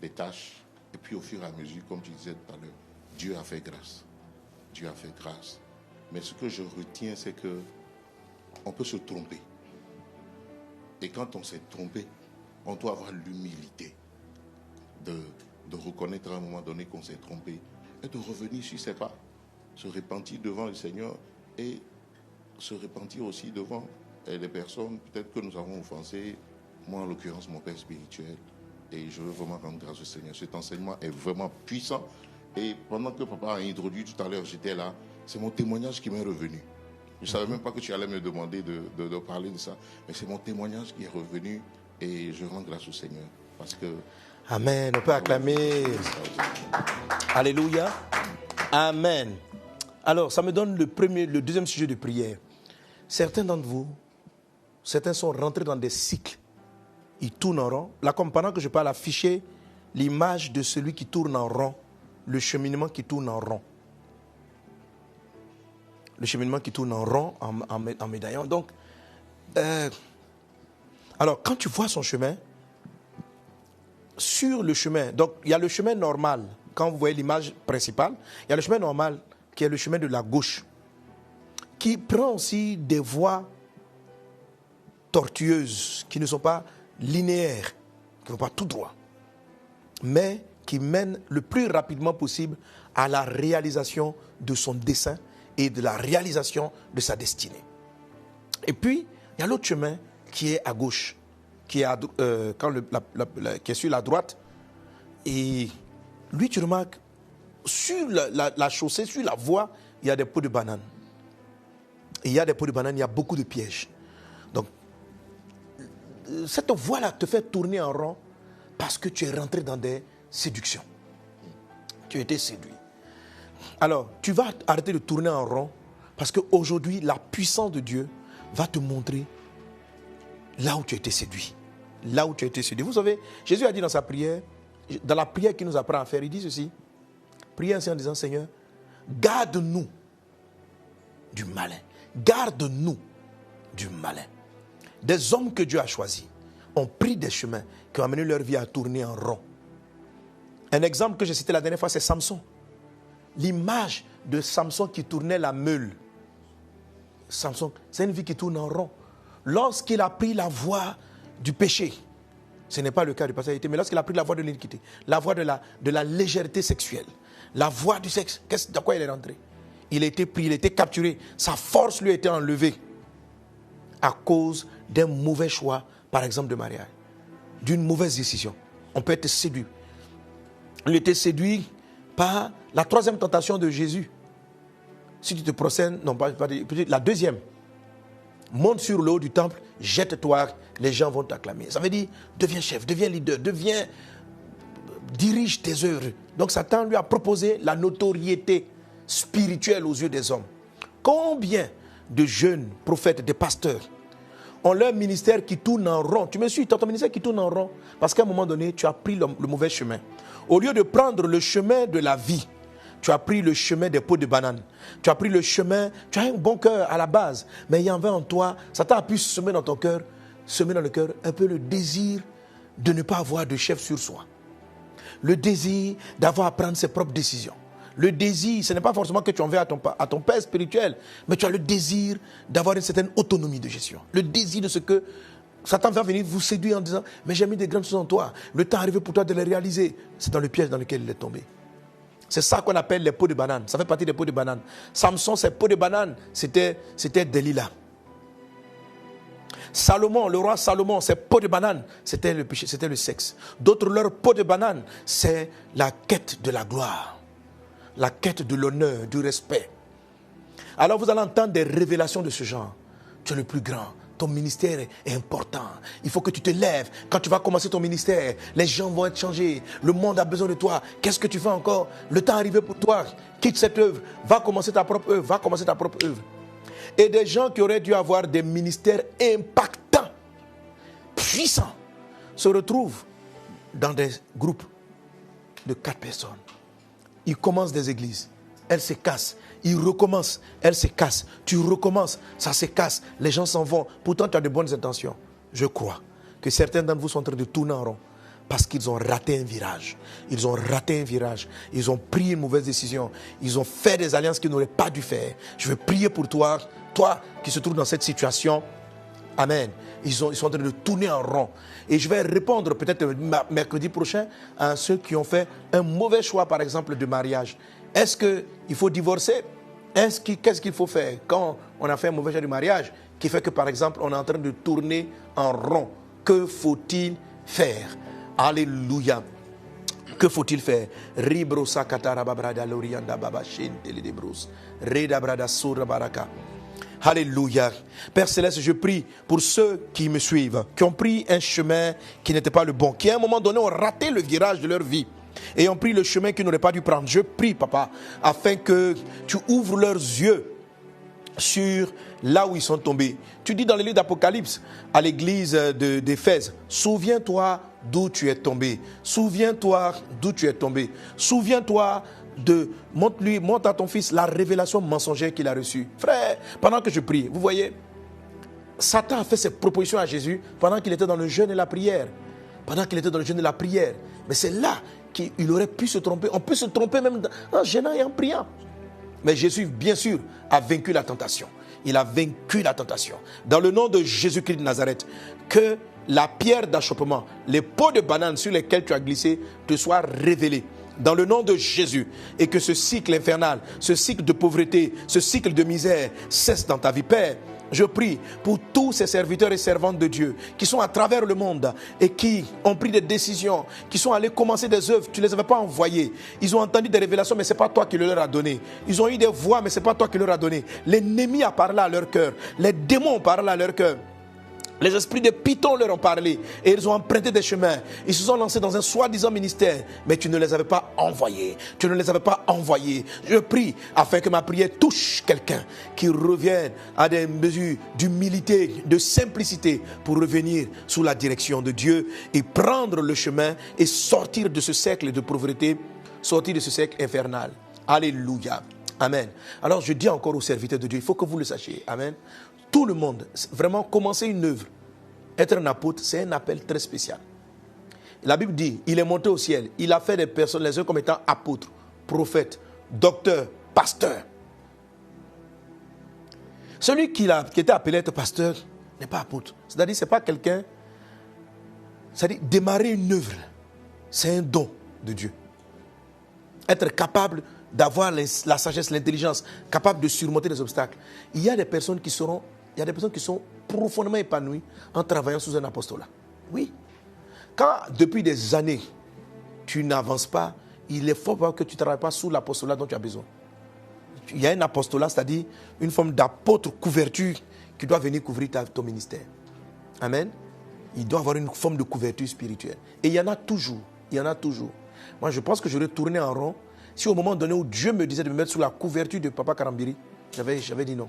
des tâches. Et puis au fur et à mesure, comme tu disais tout à l'heure, Dieu a fait grâce. Dieu a fait grâce. Mais ce que je retiens, c'est que on peut se tromper. Et quand on s'est trompé, on doit avoir l'humilité de reconnaître à un moment donné qu'on s'est trompé et de revenir sur ses pas, se repentir devant le Seigneur et se repentir aussi devant les personnes peut-être que nous avons offensées. Moi, en l'occurrence, mon père spirituel. Et je veux vraiment rendre grâce au Seigneur. Cet enseignement est vraiment puissant. Et pendant que papa a introduit tout à l'heure, j'étais là, c'est mon témoignage qui m'est revenu. Je ne savais même pas que tu allais me demander de parler de ça. Mais c'est mon témoignage qui est revenu et je rends grâce au Seigneur. Parce que... Amen. On peut acclamer. Alléluia. Amen. Alors, ça me donne le deuxième sujet de prière. Certains d'entre vous, certains sont rentrés dans des cycles. Ils tournent en rond. Là, comme pendant que je parle, afficher l'image de celui qui tourne en rond. Le cheminement qui tourne en rond. Le cheminement qui tourne en rond, en médaillon. Donc, alors, quand tu vois son chemin, sur le chemin, donc il y a le chemin normal, quand vous voyez l'image principale, il y a le chemin normal qui est le chemin de la gauche, qui prend aussi des voies tortueuses, qui ne sont pas linéaires, qui ne vont pas tout droit, mais qui mènent le plus rapidement possible à la réalisation de son dessein et de la réalisation de sa destinée. Et puis, il y a l'autre chemin qui est à gauche, qui est, qui est sur la droite. Et lui, tu remarques, sur la chaussée, sur la voie, il y a des pots de banane. Et il y a des pots de banane, il y a beaucoup de pièges. Donc, cette voie-là te fait tourner en rond parce que tu es rentré dans des séductions. Tu as été séduit. Alors, tu vas arrêter de tourner en rond parce qu'aujourd'hui, la puissance de Dieu va te montrer là où tu as été séduit. Là où tu as été séduit. Vous savez, Jésus a dit dans sa prière, dans la prière qu'il nous apprend à faire, il dit ceci. Priez ainsi en disant, Seigneur, garde-nous du malin. Garde-nous du malin. Des hommes que Dieu a choisis ont pris des chemins qui ont amené leur vie à tourner en rond. Un exemple que j'ai cité la dernière fois, c'est Samson. L'image de Samson qui tournait la meule. Samson, c'est une vie qui tourne en rond. Lorsqu'il a pris la voie du péché, ce n'est pas le cas du passé, mais lorsqu'il a pris la voie de l'iniquité, la voie de la légèreté sexuelle, la voie du sexe, dans quoi il est rentré? Il a été pris, il a été capturé, sa force lui a été enlevée à cause d'un mauvais choix, par exemple de mariage, d'une mauvaise décision. On peut être séduit. Il était séduit par la troisième tentation de Jésus. Si tu te procèdes, non pas la deuxième, monte sur le haut du temple, jette-toi, les gens vont t'acclamer. Ça veut dire, deviens chef, deviens leader, dirige tes œuvres. Donc Satan lui a proposé la notoriété spirituelle aux yeux des hommes. Combien de jeunes prophètes, des pasteurs, ont leur ministère qui tourne en rond? Tu me suis, tu as ton ministère qui tourne en rond parce qu'à un moment donné, tu as pris le mauvais chemin. Au lieu de prendre le chemin de la vie, tu as pris le chemin des pots de banane. Tu as pris le chemin, tu as un bon cœur à la base, mais il y en avait en toi, Satan a pu semer dans ton cœur, semer dans le cœur un peu le désir de ne pas avoir de chef sur soi. Le désir d'avoir à prendre ses propres décisions. Le désir, ce n'est pas forcément que tu en veux à ton père spirituel, mais tu as le désir d'avoir une certaine autonomie de gestion. Le désir de ce que Satan va venir vous séduire en disant « Mais j'ai mis des grandes choses en toi, le temps est arrivé pour toi de les réaliser. » C'est dans le piège dans lequel il est tombé. C'est ça qu'on appelle les pots de banane. Ça fait partie des pots de banane. Samson, ses pots de banane, c'était Delilah. Salomon, le roi Salomon, ses pots de banane, c'était le péché, c'était le sexe. D'autres, leur pot de banane, c'est la quête de la gloire, la quête de l'honneur, du respect. Alors vous allez entendre des révélations de ce genre. Tu es le plus grand. Ton ministère est important. Il faut que tu te lèves. Quand tu vas commencer ton ministère, les gens vont être changés. Le monde a besoin de toi. Qu'est-ce que tu fais encore? Le temps est arrivé pour toi. Quitte cette œuvre. Va commencer ta propre œuvre. Va commencer ta propre œuvre. Et des gens qui auraient dû avoir des ministères impactants, puissants, se retrouvent dans des groupes de 4 personnes. Ils commencent des églises. Elles se cassent. Ils recommencent. Elles se cassent. Tu recommences. Ça se casse. Les gens s'en vont. Pourtant, tu as de bonnes intentions. Je crois que certains d'entre vous sont en train de tourner en rond parce qu'ils ont raté un virage. Ils ont raté un virage. Ils ont pris une mauvaise décision. Ils ont fait des alliances qu'ils n'auraient pas dû faire. Je veux prier pour toi, toi qui se trouve dans cette situation. Amen. Ils sont en train de tourner en rond. Et je vais répondre peut-être mercredi prochain à ceux qui ont fait un mauvais choix, par exemple, de mariage. Est-ce qu'il faut divorcer? Qu'est-ce qu'il faut faire quand on a fait un mauvais choix de mariage qui fait que, par exemple, on est en train de tourner en rond? Que faut-il faire? Alléluia. Que faut-il faire? Alléluia. Père Céleste, je prie pour ceux qui me suivent, qui ont pris un chemin qui n'était pas le bon, qui à un moment donné ont raté le virage de leur vie et ont pris le chemin qu'ils n'auraient pas dû prendre. Je prie, Papa, afin que tu ouvres leurs yeux sur là où ils sont tombés. Tu dis dans le livre d'Apocalypse à l'église d'Éphèse, souviens-toi d'où tu es tombé. Souviens-toi d'où tu es tombé. Souviens-toi montre à ton fils la révélation mensongère qu'il a reçue. Frère, pendant que je prie, vous voyez, Satan a fait ses propositions à Jésus pendant qu'il était dans le jeûne et la prière. pendant qu'il était dans le jeûne de la prière. Mais c'est là qu'il aurait pu se tromper. On peut se tromper même en jeûnant et en priant. Mais Jésus, bien sûr, a vaincu la tentation. Il a vaincu la tentation. Dans le nom de Jésus-Christ de Nazareth, que la pierre d'achoppement, les pots de banane sur lesquels tu as glissé, te soient révélés. Dans le nom de Jésus, et que ce cycle infernal, ce cycle de pauvreté, ce cycle de misère cesse dans ta vie. Père, je prie pour tous ces serviteurs et servantes de Dieu qui sont à travers le monde et qui ont pris des décisions, qui sont allés commencer des œuvres, tu ne les avais pas envoyés. Ils ont entendu des révélations, mais ce n'est pas toi qui le leur as donné. Ils ont eu des voix, mais ce n'est pas toi qui leur as donné. L'ennemi a parlé à leur cœur, les démons ont parlé à leur cœur. Les esprits de Python leur ont parlé et ils ont emprunté des chemins. Ils se sont lancés dans un soi-disant ministère, mais tu ne les avais pas envoyés. Tu ne les avais pas envoyés. Je prie afin que ma prière touche quelqu'un qui revienne à des mesures d'humilité, de simplicité pour revenir sous la direction de Dieu et prendre le chemin et sortir de ce cercle de pauvreté, sortir de ce cercle infernal. Alléluia. Amen. Alors je dis encore aux serviteurs de Dieu, il faut que vous le sachiez. Amen. Tout le monde, vraiment commencer une œuvre, être un apôtre, c'est un appel très spécial. La Bible dit, il est monté au ciel, il a fait des personnes, les uns comme étant apôtres, prophètes, docteurs, pasteurs. Celui qui était appelé être pasteur n'est pas apôtre. C'est-à-dire, ce n'est pas quelqu'un, c'est-à-dire démarrer une œuvre, c'est un don de Dieu. Être capable d'avoir la sagesse, l'intelligence, capable de surmonter les obstacles. Il y a des personnes qui sont profondément épanouies en travaillant sous un apostolat. Oui. Quand depuis des années, tu n'avances pas, il est fort probable que tu ne travailles pas sous l'apostolat dont tu as besoin. Il y a un apostolat, c'est-à-dire une forme d'apôtre couverture qui doit venir couvrir ton ministère. Amen. Il doit avoir une forme de couverture spirituelle. Et il y en a toujours. Il y en a toujours. Moi, je pense que j'aurais tourné en rond si au moment donné où Dieu me disait de me mettre sous la couverture de Papa Karambiri, j'avais dit non.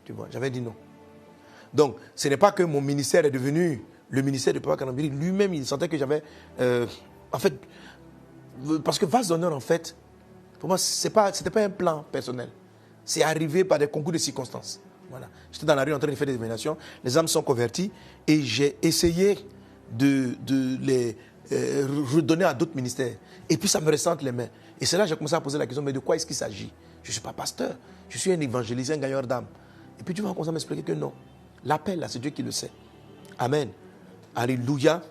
Tu vois, j'avais dit non. Donc, ce n'est pas que mon ministère est devenu le ministère de Papa Karambiri. Lui-même, il sentait que j'avais... en fait, parce que vase d'honneur, en fait, pour moi, ce n'était pas un plan personnel. C'est arrivé par des concours de circonstances. Voilà. J'étais dans la rue en train de faire des divinations. Les âmes sont converties et j'ai essayé de les redonner à d'autres ministères. Et puis ça me restait entre les mains. Et c'est là que j'ai commencé à poser la question, mais de quoi est-ce qu'il s'agit? Je ne suis pas pasteur, je suis un évangéliste, un gagneur d'âme. Et puis tu vas commencer à m'expliquer que non. L'appel, là, c'est Dieu qui le sait. Amen. Alléluia.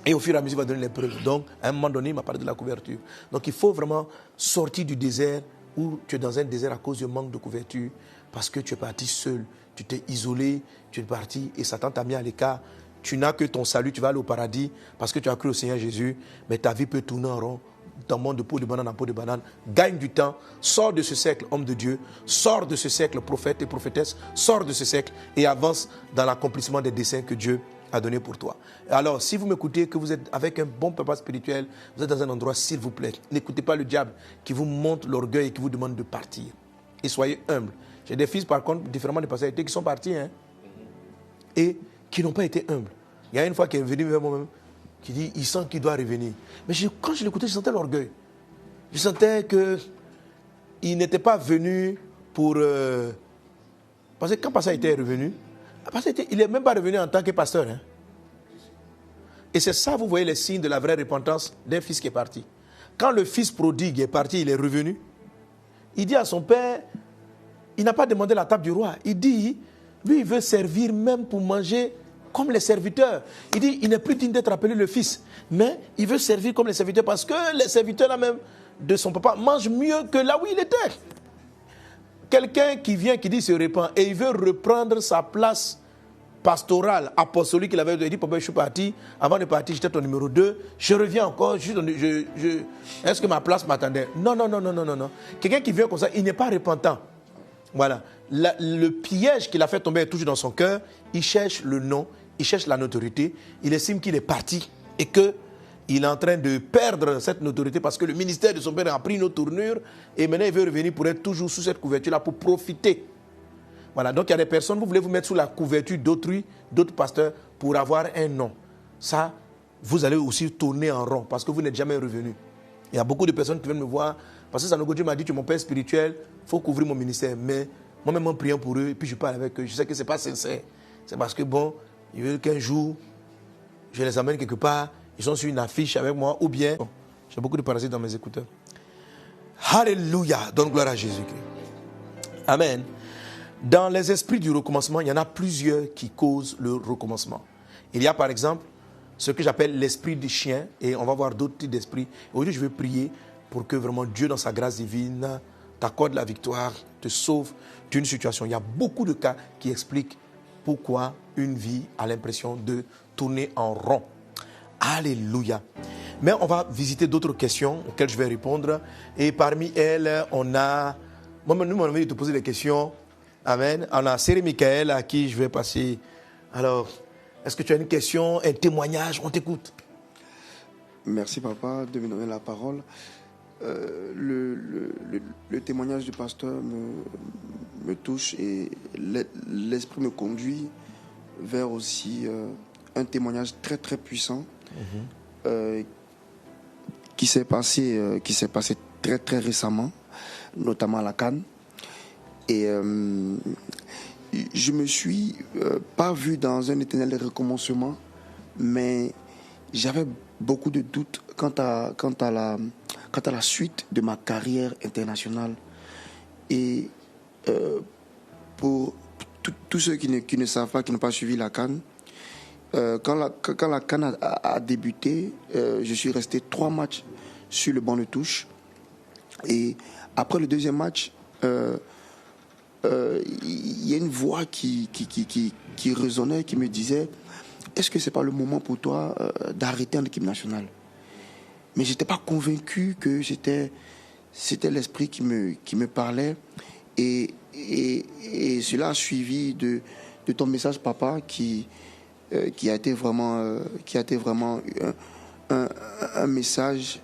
Et au fur et à mesure, il va donner les preuves. Donc, à un moment donné, il m'a parlé de la couverture. Donc, il faut vraiment sortir du désert où tu es dans un désert à cause du manque de couverture, parce que tu es parti seul, tu t'es isolé, tu es parti et Satan t'a mis à l'écart. Tu n'as que ton salut, tu vas aller au paradis parce que tu as cru au Seigneur Jésus, mais ta vie peut tourner en rond, dans le monde de peau de banane en peau de banane. Gagne du temps, sors de ce cercle, homme de Dieu, sors de ce cercle, prophète et prophétesse, sors de ce cercle et avance dans l'accomplissement des desseins que Dieu a donné pour toi. Alors, si vous m'écoutez, que vous êtes avec un bon papa spirituel, vous êtes dans un endroit, s'il vous plaît, n'écoutez pas le diable qui vous monte l'orgueil et qui vous demande de partir. Et soyez humble. J'ai des fils, par contre, différemment des personnalités, qui sont partis, et qui n'ont pas été humbles. Il y a une fois qui est venu vers moi-même, qui dit, il sent qu'il doit revenir. Mais quand je l'écoutais, je sentais l'orgueil. Je sentais qu'il n'était pas venu pour... Parce que quand Pasteur était revenu, il n'est même pas revenu en tant que pasteur. Et c'est ça, vous voyez les signes de la vraie repentance d'un fils qui est parti. Quand le fils prodigue est parti, il est revenu. Il dit à son père, il n'a pas demandé la table du roi. Il dit, lui, il veut servir même pour manger comme les serviteurs. Il dit, il n'est plus digne d'être appelé le fils. Mais il veut servir comme les serviteurs parce que les serviteurs là même de son papa mangent mieux que là où il était. Quelqu'un qui vient, qui dit se répand et il veut reprendre sa place pastorale, apostolique qu'il avait dit, papa, je suis parti, avant de partir, j'étais ton numéro 2, je reviens encore, est-ce que ma place m'attendait? Non. Quelqu'un qui vient comme ça, il n'est pas repentant. Voilà. Le piège qu'il a fait tomber est toujours dans son cœur. Il cherche le nom, il cherche la notoriété, il estime qu'il est parti et qu'il est en train de perdre cette notoriété parce que le ministère de son père a pris une autre tournure et maintenant il veut revenir pour être toujours sous cette couverture-là, pour profiter. Voilà, donc il y a des personnes, vous voulez vous mettre sous la couverture d'autrui, d'autres pasteurs, pour avoir un nom. Ça, vous allez aussi tourner en rond parce que vous n'êtes jamais revenu. Il y a beaucoup de personnes qui viennent me voir, parce que Sanogo Dieu m'a dit, tu es mon père spirituel, il faut couvrir mon ministère. Mais moi-même en priant pour eux, et puis je parle avec eux, je sais que ce n'est pas sincère. C'est parce que bon, ils veulent qu'un jour, je les amène quelque part, ils sont sur une affiche avec moi, ou bien, bon, j'ai beaucoup de parasites dans mes écouteurs. Alléluia, donne gloire à Jésus-Christ. Amen. Dans les esprits du recommencement, il y en a plusieurs qui causent le recommencement. Il y a par exemple ce que j'appelle l'esprit du chien, et on va voir d'autres types d'esprits. Aujourd'hui, je vais prier pour que vraiment Dieu, dans sa grâce divine, t'accorde la victoire, te sauve d'une situation. Il y a beaucoup de cas qui expliquent pourquoi une vie a l'impression de tourner en rond. Alléluia. Mais on va visiter d'autres questions auxquelles je vais répondre. Et parmi elles, on a... Moi, nous, on a envie de te poser des questions. Amen. On a Séré Michael à qui je vais passer. Alors, est-ce que tu as une question, un témoignage? On t'écoute. Merci, papa, de me donner la parole. Le témoignage du pasteur me touche et l'esprit me conduit vers aussi un témoignage très, très puissant qui s'est passé très, très récemment, notamment à la CAN. Et je me suis pas vu dans un éternel recommencement, mais j'avais beaucoup de doutes quant à la suite de ma carrière internationale. Et pour tous ceux qui ne savent pas, qui n'ont pas suivi la CAN, quand la CAN a débuté, je suis resté 3 matchs sur le banc de touche. Et après le deuxième match, il y a une voix qui résonnait, qui me disait: est-ce que ce n'est pas le moment pour toi d'arrêter en équipe nationale? Mais je n'étais pas convaincu que c'était l'esprit qui me parlait. Et cela a suivi de ton message, papa, qui a été vraiment un message.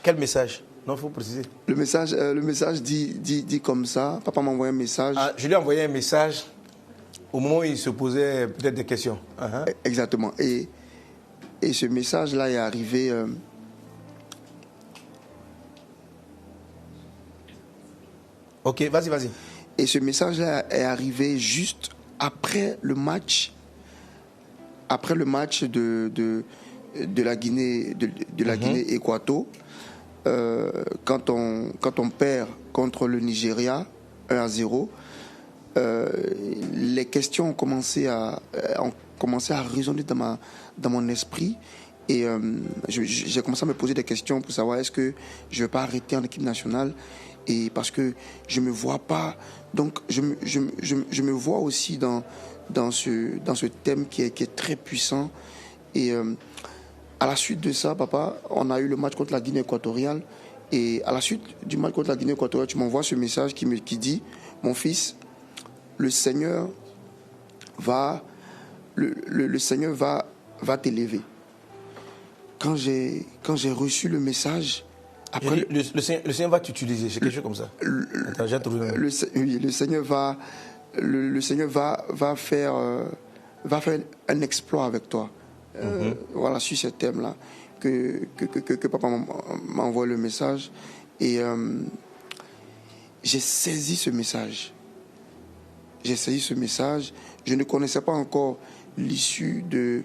Quel message? Non, il faut préciser. Le message dit comme ça. Papa m'a envoyé un message. Ah, je lui ai envoyé un message au moment où il se posait peut-être des questions. Exactement. Et ce message-là est arrivé... Ok, vas-y. Et ce message-là est arrivé juste après le match de la Guinée, de la Guinée Équato. Quand on perd contre le Nigeria 1-0, les questions ont commencé à résonner dans mon esprit, et j'ai commencé à me poser des questions pour savoir est-ce que je ne vais pas arrêter en équipe nationale, et parce que je me vois pas, donc je me vois aussi dans ce thème qui est très puissant. Et à la suite de ça, papa, on a eu le match contre la Guinée équatoriale. Et à la suite du match contre la Guinée équatoriale, tu m'envoies ce message qui dit: mon fils, le Seigneur va t'élever. Quand j'ai reçu le message, après le Seigneur va t'utiliser, c'est quelque chose comme ça. Attends, j'ai trouvé le Seigneur va faire un exploit avec toi. Voilà, sur ce thème-là que papa m'a envoyé le message, et j'ai saisi ce message. Je ne connaissais pas encore l'issue de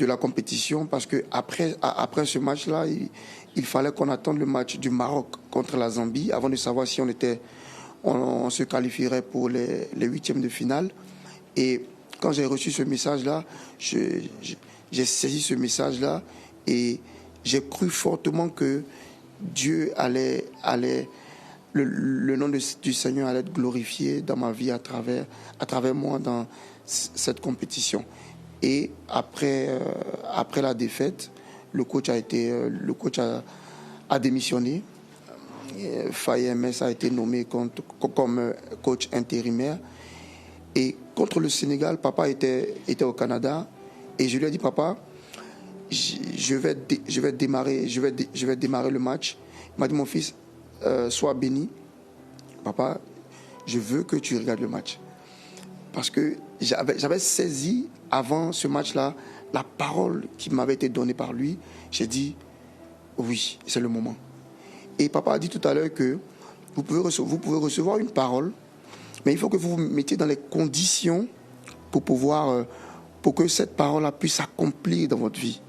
la compétition, parce que après ce match-là, il fallait qu'on attende le match du Maroc contre la Zambie avant de savoir si on se qualifierait pour les 8e de finale. Et quand j'ai reçu ce message-là, j'ai saisi ce message-là, et j'ai cru fortement que Dieu allait le nom du Seigneur allait être glorifié dans ma vie à travers moi dans cette compétition. Et après la défaite, le coach a démissionné. Faye MS a été nommé comme coach intérimaire. Et contre le Sénégal, papa était au Canada, et je lui ai dit: papa, je vais démarrer le match. Il m'a dit: mon fils, sois béni. Papa, je veux que tu regardes le match. Parce que j'avais saisi avant ce match-là la parole qui m'avait été donnée par lui. J'ai dit: oui, c'est le moment. Et papa a dit tout à l'heure que vous pouvez recevoir une parole, mais il faut que vous vous mettiez dans les conditions pour pouvoir pour que cette parole-là puisse s'accomplir dans votre vie.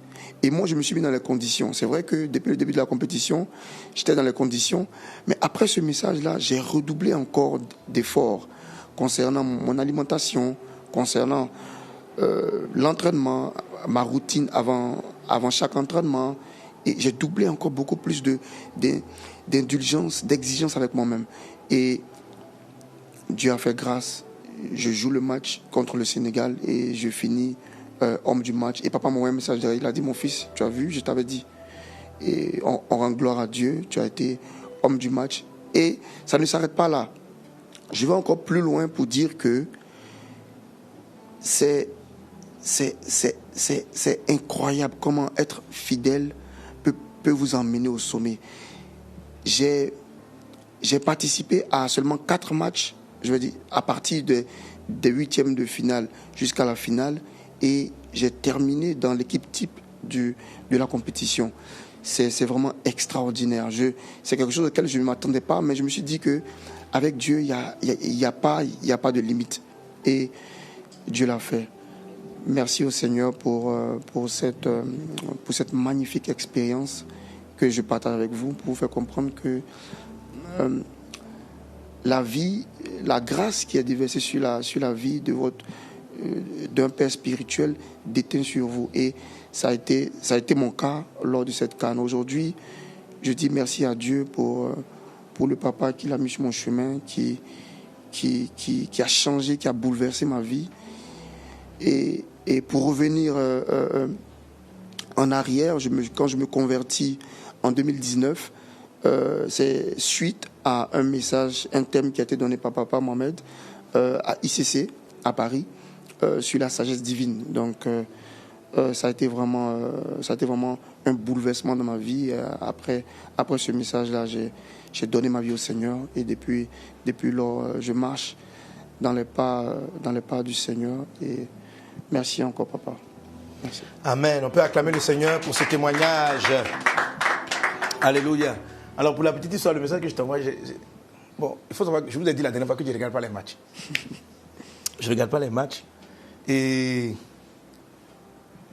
Et moi, je me suis mis dans les conditions. C'est vrai que depuis le début de la compétition, j'étais dans les conditions. Mais après ce message-là, j'ai redoublé encore d'efforts concernant mon alimentation, concernant l'entraînement, ma routine avant chaque entraînement. Et j'ai doublé encore beaucoup plus d'indulgence, d'exigence avec moi-même. Et Dieu a fait grâce. Je joue le match contre le Sénégal et je finis homme du match. Et papa m'a envoyé un message derrière. Il a dit, mon fils, tu as vu, je t'avais dit. Et on rend gloire à Dieu. Tu as été homme du match. Et ça ne s'arrête pas là. Je vais encore plus loin pour dire que c'est incroyable comment être fidèle peut vous emmener au sommet. J'ai participé à seulement 4 matchs, je veux dire, à partir des 8e de finale jusqu'à la finale, et j'ai terminé dans l'équipe type de la compétition. C'est vraiment extraordinaire. C'est quelque chose auquel je ne m'attendais pas, mais je me suis dit que avec Dieu, il y a pas de limite. Et Dieu l'a fait. Merci au Seigneur pour cette magnifique expérience que je partage avec vous, pour vous faire comprendre que la vie, la grâce qui est déversée sur la vie d'un père spirituel déteint sur vous. Et ça a été mon cas lors de cette CAN. Aujourd'hui, je dis merci à Dieu pour le papa qui l'a mis sur mon chemin, qui a changé, qui a bouleversé ma vie. Et pour revenir en arrière, quand je me convertis en 2019, c'est suite à un message, un thème qui a été donné par papa Mohamed à ICC, à Paris, sur la sagesse divine. Donc, ça a été vraiment un bouleversement dans ma vie. Après ce message-là, j'ai donné ma vie au Seigneur. Et depuis lors, je marche dans les pas du Seigneur. Et merci encore, papa. Merci. Amen. On peut acclamer le Seigneur pour ce témoignage. Alléluia. Alors, pour la petite histoire, le message que je t'envoie, bon, il faut savoir que je vous ai dit la dernière fois que je ne regarde pas les matchs. Je ne regarde pas les matchs. Et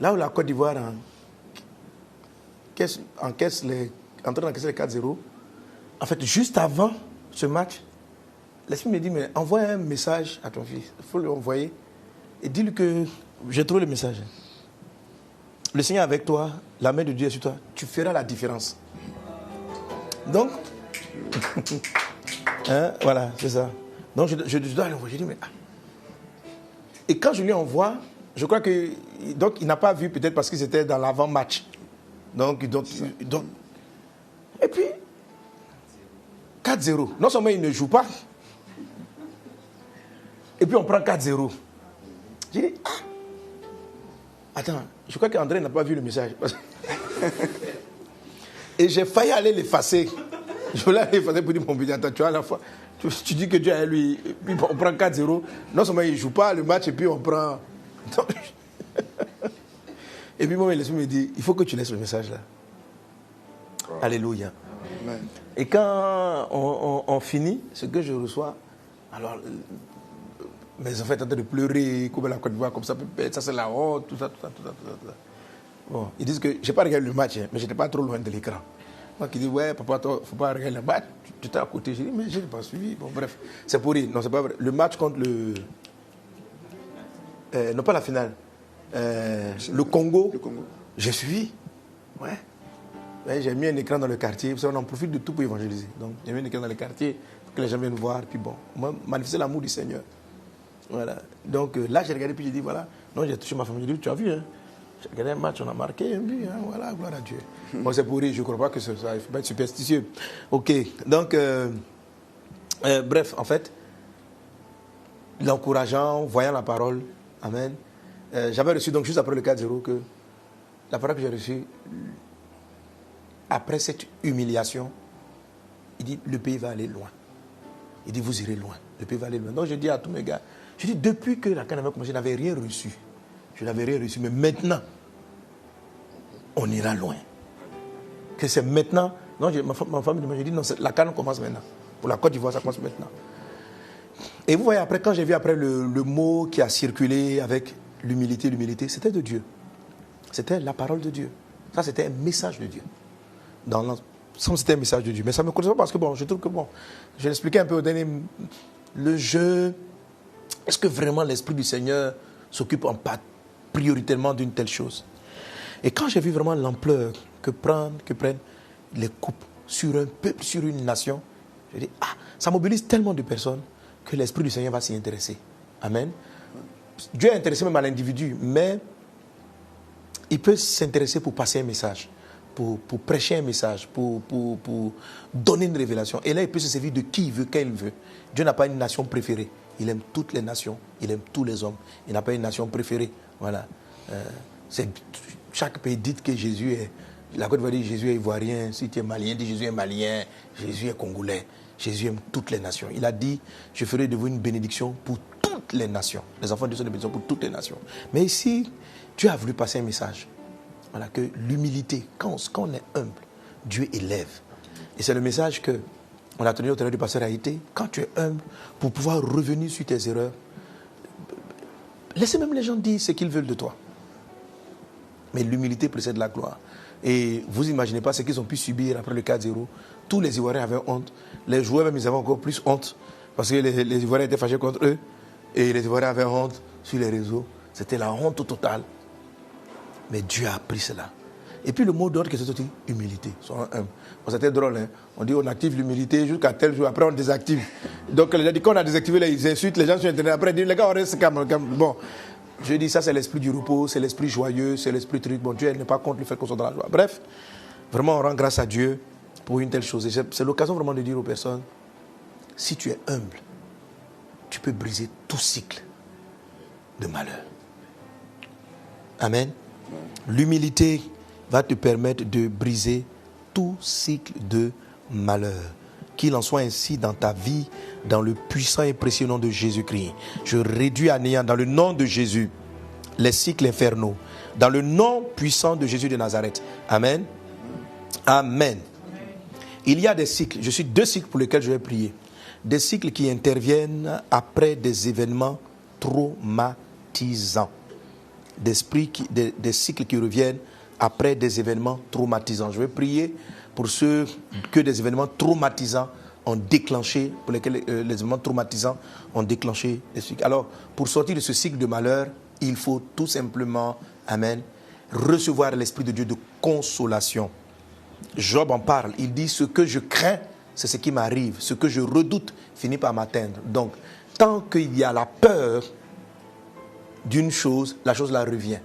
là où la Côte d'Ivoire encaisse les 4-0, en fait, juste avant ce match, l'Esprit me dit, mais envoie un message à ton fils. Il faut lui envoyer. Et dis-lui que j'ai trouvé le message. Le Seigneur est avec toi, la main de Dieu est sur toi. Tu feras la différence. Donc, voilà, c'est ça. Donc, je dois l'envoyer. Je dis, mais... Et quand je lui envoie, je crois que... Donc, il n'a pas vu, peut-être parce qu'ils étaient dans l'avant-match. Donc, et puis, 4-0. Non seulement il ne joue pas, et puis on prend 4-0. J'ai dit, attends, je crois qu'André n'a pas vu le message. Et j'ai failli aller l'effacer. Je voulais l'effacer pour dire, mon petit, attends, tu vois, à la fois, tu dis que Dieu est lui, puis on prend 4-0. Non seulement il ne joue pas le match, et puis on prend... Et puis moi, l'Esprit me dit, il faut que tu laisses le message là. Wow. Alléluia. Amen. Et quand on finit, ce que je reçois, alors... mes enfants étaient en train de pleurer, comme la Côte d'Ivoire, comme ça, ça c'est la honte, tout ça. Bon, ils disent que je n'ai pas regardé le match, mais je n'étais pas trop loin de l'écran. Moi qui dis, ouais, papa, il ne faut pas regarder le match, tu étais à côté. Je dis, mais je n'ai pas suivi. Bon, bref, c'est pour rire. Non, c'est pas vrai. Le match contre le... non, pas la finale. Le Congo. J'ai suivi. Ouais. J'ai mis un écran dans le quartier. Vous savez, on en profite de tout pour évangéliser. Donc, j'ai mis un écran dans le quartier pour que les gens viennent voir. Puis bon, manifester l'amour du Seigneur. Voilà. Donc là, j'ai regardé, puis j'ai dit, voilà. Non, j'ai touché ma famille. J'ai dit, tu as vu, hein? J'ai regardé un match, on a marqué un but, hein? Voilà, gloire à Dieu. Bon, c'est pour rire, je ne crois pas que ça, il ne faut pas être superstitieux. Ok, donc, bref, en fait, l'encourageant, voyant la parole, amen. J'avais reçu, donc, juste après le 4-0, que la parole que j'ai reçue, après cette humiliation, il dit, le pays va aller loin. Il dit, vous irez loin. Le pays va aller loin. Donc, je dis à tous mes gars, je dis, depuis que la CAN avait commencé, je n'avais rien reçu. Je n'avais rien reçu. Mais maintenant, on ira loin. Que c'est maintenant. Non, ma femme me dit, non, la CAN commence maintenant. Pour la Côte d'Ivoire, ça commence maintenant. Et vous voyez, après, quand j'ai vu après le mot qui a circulé avec l'humilité, c'était de Dieu. C'était la parole de Dieu. Ça, c'était un message de Dieu. Dans l'ensemble, c'était un message de Dieu. Mais ça ne me concerne pas parce que, je trouve que, je l'expliquais un peu au dernier, le jeu, est-ce que vraiment l'Esprit du Seigneur s'occupe prioritairement d'une telle chose? Et quand j'ai vu vraiment l'ampleur que prennent les coupes sur un peuple, sur une nation, je dis, ça mobilise tellement de personnes que l'Esprit du Seigneur va s'y intéresser. Amen. Dieu est intéressé même à l'individu, mais il peut s'intéresser pour passer un message, pour prêcher un message, pour donner une révélation. Et là, il peut se servir de qui il veut, quand il veut. Dieu n'a pas une nation préférée. Il aime toutes les nations, il aime tous les hommes. Il n'a pas une nation préférée. Voilà. Chaque pays dit que Jésus est... La Côte va dire Jésus est ivoirien, si tu es malien, dit Jésus est malien, Jésus est congolais. Jésus aime toutes les nations. Il a dit, je ferai de vous une bénédiction pour toutes les nations. Les enfants de Dieu sont une bénédiction pour toutes les nations. Mais ici, Dieu a voulu passer un message. Voilà, que l'humilité, quand on est humble, Dieu élève. Et c'est le message qu'on a tenu au travers du pasteur Haïté. Quand tu es humble, pour pouvoir revenir sur tes erreurs, laissez même les gens dire ce qu'ils veulent de toi. Mais l'humilité précède la gloire. Et vous imaginez pas ce qu'ils ont pu subir après le 4-0. Tous les Ivoiriens avaient honte. Les joueurs même, ils avaient encore plus honte. Parce que les Ivoiriens étaient fâchés contre eux. Et les Ivoiriens avaient honte sur les réseaux. C'était la honte totale. Mais Dieu a appris cela. Et puis le mot d'ordre qui est sorti, humilité. C'était drôle, hein? On dit on active l'humilité jusqu'à tel jour. Après on désactive. Donc les gens disent qu'on a désactivé les insultes, les gens sur Internet. Après ils disent les gars on reste calme. Bon. Je dis ça c'est l'esprit du repos, c'est l'esprit joyeux, c'est l'esprit truc. Bon, Dieu n'est pas contre le fait qu'on soit dans la joie. Bref, vraiment on rend grâce à Dieu pour une telle chose. Et c'est l'occasion vraiment de dire aux personnes, si tu es humble, tu peux briser tout cycle de malheur. Amen. L'humilité va te permettre de briser tout cycle de malheur. Qu'il en soit ainsi dans ta vie, dans le puissant et précieux nom de Jésus-Christ. Je réduis à néant, dans le nom de Jésus, les cycles infernaux. Dans le nom puissant de Jésus de Nazareth. Amen. Amen. Il y a des cycles. Je suis 2 cycles pour lesquels je vais prier. Des cycles qui interviennent après des événements traumatisants. Des cycles qui reviennent après des événements traumatisants. Je vais prier pour ceux que des événements traumatisants ont déclenché, pour lesquels les événements traumatisants ont déclenché des cycles. Alors, pour sortir de ce cycle de malheur, il faut tout simplement, amen, recevoir l'Esprit de Dieu de consolation. Job en parle, il dit, ce que je crains, c'est ce qui m'arrive. Ce que je redoute finit par m'atteindre. Donc, tant qu'il y a la peur d'une chose, la chose la revient.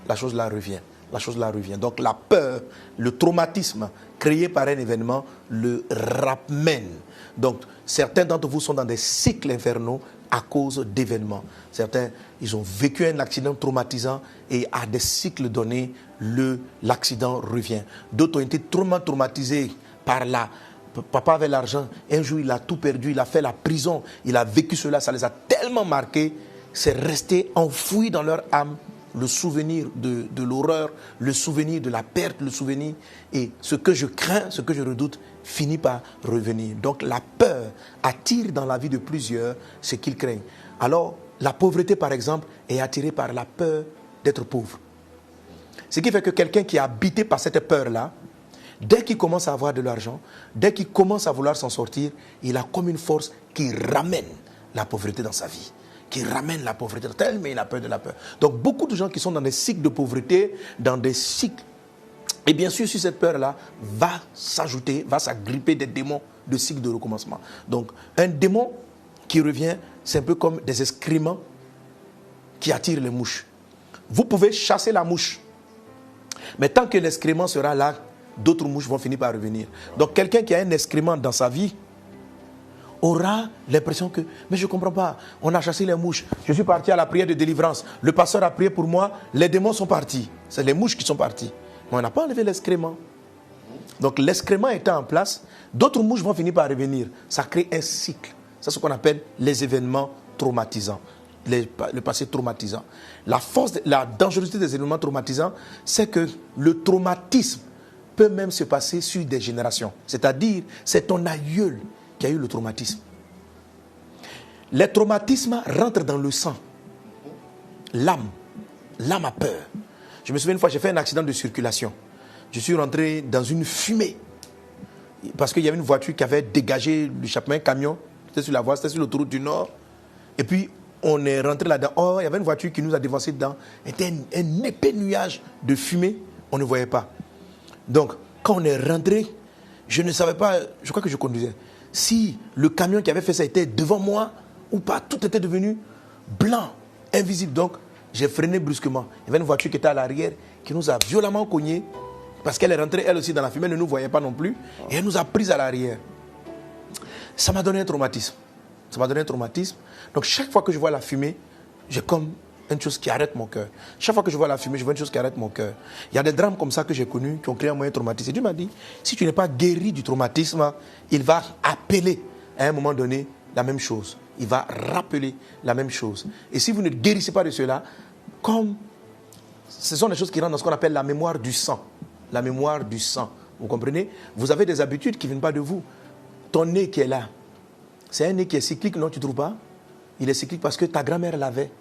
La chose la revient. La chose la revient. Donc la peur, le traumatisme créé par un événement le ramène. Donc certains d'entre vous sont dans des cycles infernaux à cause d'événements. Certains, ils ont vécu un accident traumatisant et à des cycles donnés, l'accident revient. D'autres ont été traumatisés par papa avait l'argent, un jour il a tout perdu, il a fait la prison, il a vécu cela, ça les a tellement marqués, c'est resté enfoui dans leur âme. Le souvenir de l'horreur, le souvenir de la perte, le souvenir. Et ce que je crains, ce que je redoute, finit par revenir. Donc la peur attire dans la vie de plusieurs ce qu'ils craignent. Alors la pauvreté, par exemple, est attirée par la peur d'être pauvre. Ce qui fait que quelqu'un qui est habité par cette peur-là, dès qu'il commence à avoir de l'argent, dès qu'il commence à vouloir s'en sortir, il a comme une force qui ramène la pauvreté dans sa vie. Qui ramène la pauvreté, tellement il a peur de la peur. Donc beaucoup de gens qui sont dans des cycles de pauvreté, dans des cycles, et bien sûr sur cette peur-là, va s'ajouter, va s'agripper des démons de cycle de recommencement. Donc un démon qui revient, c'est un peu comme des excréments qui attirent les mouches. Vous pouvez chasser la mouche, mais tant que l'excrément sera là, d'autres mouches vont finir par revenir. Donc quelqu'un qui a un excrément dans sa vie, aura l'impression que, mais je ne comprends pas, on a chassé les mouches, je suis parti à la prière de délivrance, le pasteur a prié pour moi, les démons sont partis, c'est les mouches qui sont parties, mais on n'a pas enlevé l'excrément. Donc l'excrément étant en place, d'autres mouches vont finir par revenir, ça crée un cycle, c'est ce qu'on appelle les événements traumatisants, le passé traumatisant. La dangerosité des événements traumatisants, c'est que le traumatisme peut même se passer sur des générations, c'est-à-dire c'est ton aïeul qui a eu le traumatisme. Les traumatismes rentrent dans le sang, l'âme. l'âme a peur. Je me souviens une fois, j'ai fait un accident de circulation. Je suis rentré dans une fumée. Parce qu'il y avait une voiture qui avait dégagé l'échappement, un camion. C'était sur la voie, c'était sur l'autoroute du Nord. Et puis, on est rentré là-dedans. Oh, il y avait une voiture qui nous a dévancé dedans. C'était un épais nuage de fumée. On ne voyait pas. Donc, quand on est rentré, je ne savais pas, je crois que je conduisais, si le camion qui avait fait ça était devant moi ou pas. Tout était devenu blanc, invisible. Donc, j'ai freiné brusquement. Il y avait une voiture qui était à l'arrière qui nous a violemment cogné parce qu'elle est rentrée elle aussi dans la fumée, elle ne nous voyait pas non plus. Et elle nous a pris à l'arrière. Ça m'a donné un traumatisme. Ça m'a donné un traumatisme. Donc, chaque fois que je vois la fumée, j'ai comme une chose qui arrête mon cœur. Chaque fois que je vois la fumée, je vois une chose qui arrête mon cœur. Il y a des drames comme ça que j'ai connus qui ont créé un moyen traumatisme. Et Dieu m'a dit, si tu n'es pas guéri du traumatisme, il va appeler à un moment donné la même chose. Il va rappeler la même chose. Et si vous ne guérissez pas de cela, comme ce sont des choses qui rentrent dans ce qu'on appelle la mémoire du sang. La mémoire du sang. Vous comprenez? Vous avez des habitudes qui ne viennent pas de vous. Ton nez qui est là, c'est un nez qui est cyclique, non, tu ne trouves pas? Il est cyclique parce que ta grand-mère l'avait.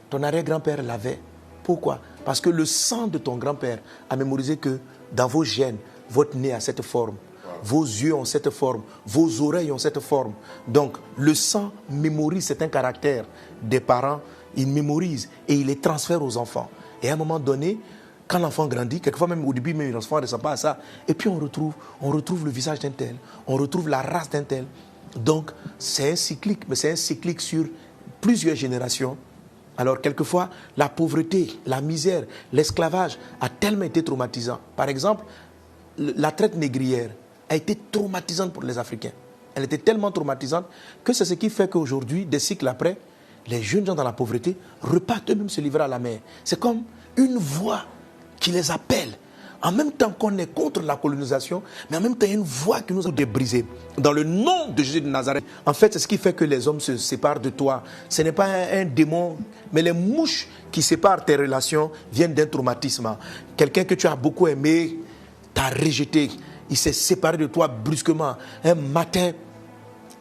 Ton arrière-grand-père l'avait. Pourquoi? Parce que le sang de ton grand-père a mémorisé que dans vos gènes, votre nez a cette forme. Vos yeux ont cette forme. Vos oreilles ont cette forme. Donc, le sang mémorise certains caractères des parents. Il mémorise et il les transfère aux enfants. Et à un moment donné, quand l'enfant grandit, quelquefois même au début, même l'enfant ne ressent pas à ça. Et puis on retrouve le visage d'un tel. On retrouve la race d'un tel. Donc, c'est un cyclique, mais c'est un cyclique sur plusieurs générations. Alors, quelquefois, la pauvreté, la misère, l'esclavage a tellement été traumatisant. Par exemple, la traite négrière a été traumatisante pour les Africains. Elle était tellement traumatisante que c'est ce qui fait qu'aujourd'hui, des siècles après, les jeunes gens dans la pauvreté repartent eux-mêmes se livrer à la mer. C'est comme une voix qui les appelle. En même temps qu'on est contre la colonisation, mais en même temps, il y a une voix qui nous a débrisés. Dans le nom de Jésus de Nazareth, en fait, c'est ce qui fait que les hommes se séparent de toi. Ce n'est pas un démon, mais les mouches qui séparent tes relations viennent d'un traumatisme. Quelqu'un que tu as beaucoup aimé t'a rejeté. Il s'est séparé de toi brusquement. Un matin,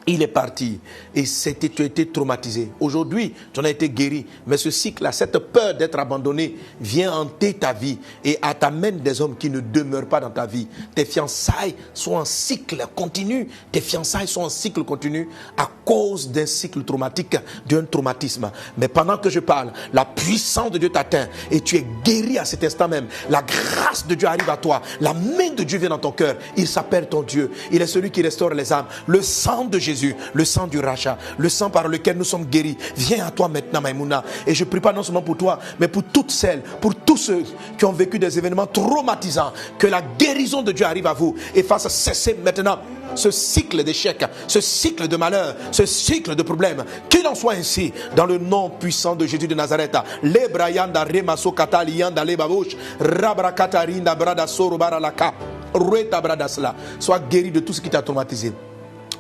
il est parti et tu as été traumatisé. Aujourd'hui, tu en as été guéri. Mais ce cycle-là, cette peur d'être abandonné vient hanter ta vie et t'amène des hommes qui ne demeurent pas dans ta vie. Tes fiançailles sont en cycle continu. Tes fiançailles sont en cycle continu à cause d'un cycle traumatique, d'un traumatisme. Mais pendant que je parle, la puissance de Dieu t'atteint et tu es guéri à cet instant même. La grâce de Dieu arrive à toi. La main de Dieu vient dans ton cœur. Il s'appelle ton Dieu. Il est celui qui restaure les âmes. Le sang de Jésus, le sang du rachat, le sang par lequel nous sommes guéris, viens à toi maintenant, Maïmouna. Et je prie pas non seulement pour toi, mais pour toutes celles, pour tous ceux qui ont vécu des événements traumatisants, que la guérison de Dieu arrive à vous et fasse cesser maintenant ce cycle d'échecs, ce cycle de malheur, ce cycle de problèmes. Qu'il en soit ainsi, dans le nom puissant de Jésus de Nazareth. Lebrayanda remaso katalianda lebabouche, rabrakatarinda brada sorobaralaka, rueta bradasla. Sois guéri de tout ce qui t'a traumatisé.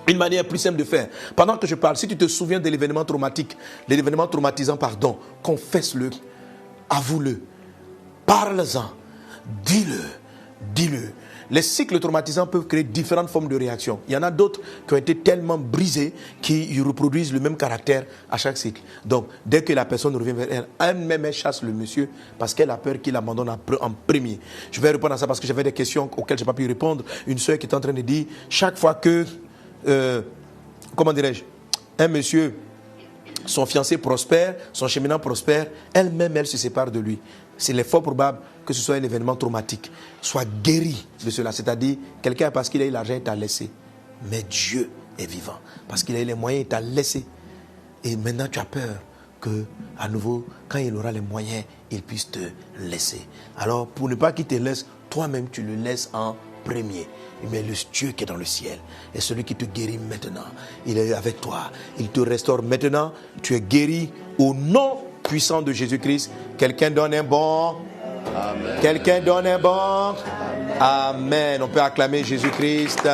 Une manière plus simple de faire. Pendant que je parle, si tu te souviens de l'événement traumatique, l'événement traumatisant, pardon, confesse-le, avoue-le, parle-en, dis-le. Les cycles traumatisants peuvent créer différentes formes de réactions. Il y en a d'autres qui ont été tellement brisés qu'ils reproduisent le même caractère à chaque cycle. Donc, dès que la personne revient vers elle, même elle chasse le monsieur parce qu'elle a peur qu'il abandonne en premier. Je vais répondre à ça parce que j'avais des questions auxquelles je n'ai pas pu répondre. Une soeur qui est en train de dire, chaque fois que comment dirais-je, un monsieur, son fiancé prospère, son cheminant prospère, elle-même, elle se sépare de lui. C'est fort probable que ce soit un événement traumatique. Sois guéri de cela. C'est-à-dire, quelqu'un, parce qu'il a eu l'argent, il t'a laissé. Mais Dieu est vivant. Parce qu'il a eu les moyens, il t'a laissé. Et maintenant, tu as peur que, à nouveau, quand il aura les moyens, il puisse te laisser. Alors, pour ne pas qu'il te laisse, toi-même, tu le laisses en premier. Mais le Dieu qui est dans le ciel est celui qui te guérit maintenant. Il est avec toi. Il te restaure maintenant. Tu es guéri au nom puissant de Jésus-Christ. Quelqu'un donne un bon. Amen. Quelqu'un donne un bon. Amen. On peut acclamer Jésus-Christ.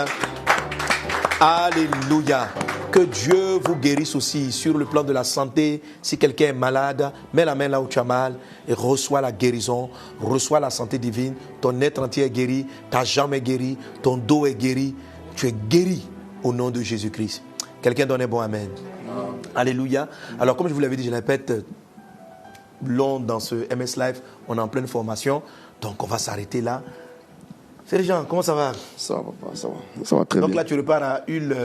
Alléluia. Que Dieu vous guérisse aussi sur le plan de la santé. Si quelqu'un est malade, mets la main là où tu as mal et reçois la guérison, reçois la santé divine. Ton être entier est guéri, ta jambe est guérie, ton dos est guéri. Tu es guéri au nom de Jésus-Christ. Quelqu'un donne un bon amen. Alléluia. Alors comme je vous l'avais dit, je répète, long dans ce MS Live. On est en pleine formation. Donc, on va s'arrêter là. C'est les gens, comment ça va? Ça va, papa, ça va. Ça va très Donc bien. là, tu repars à Hull.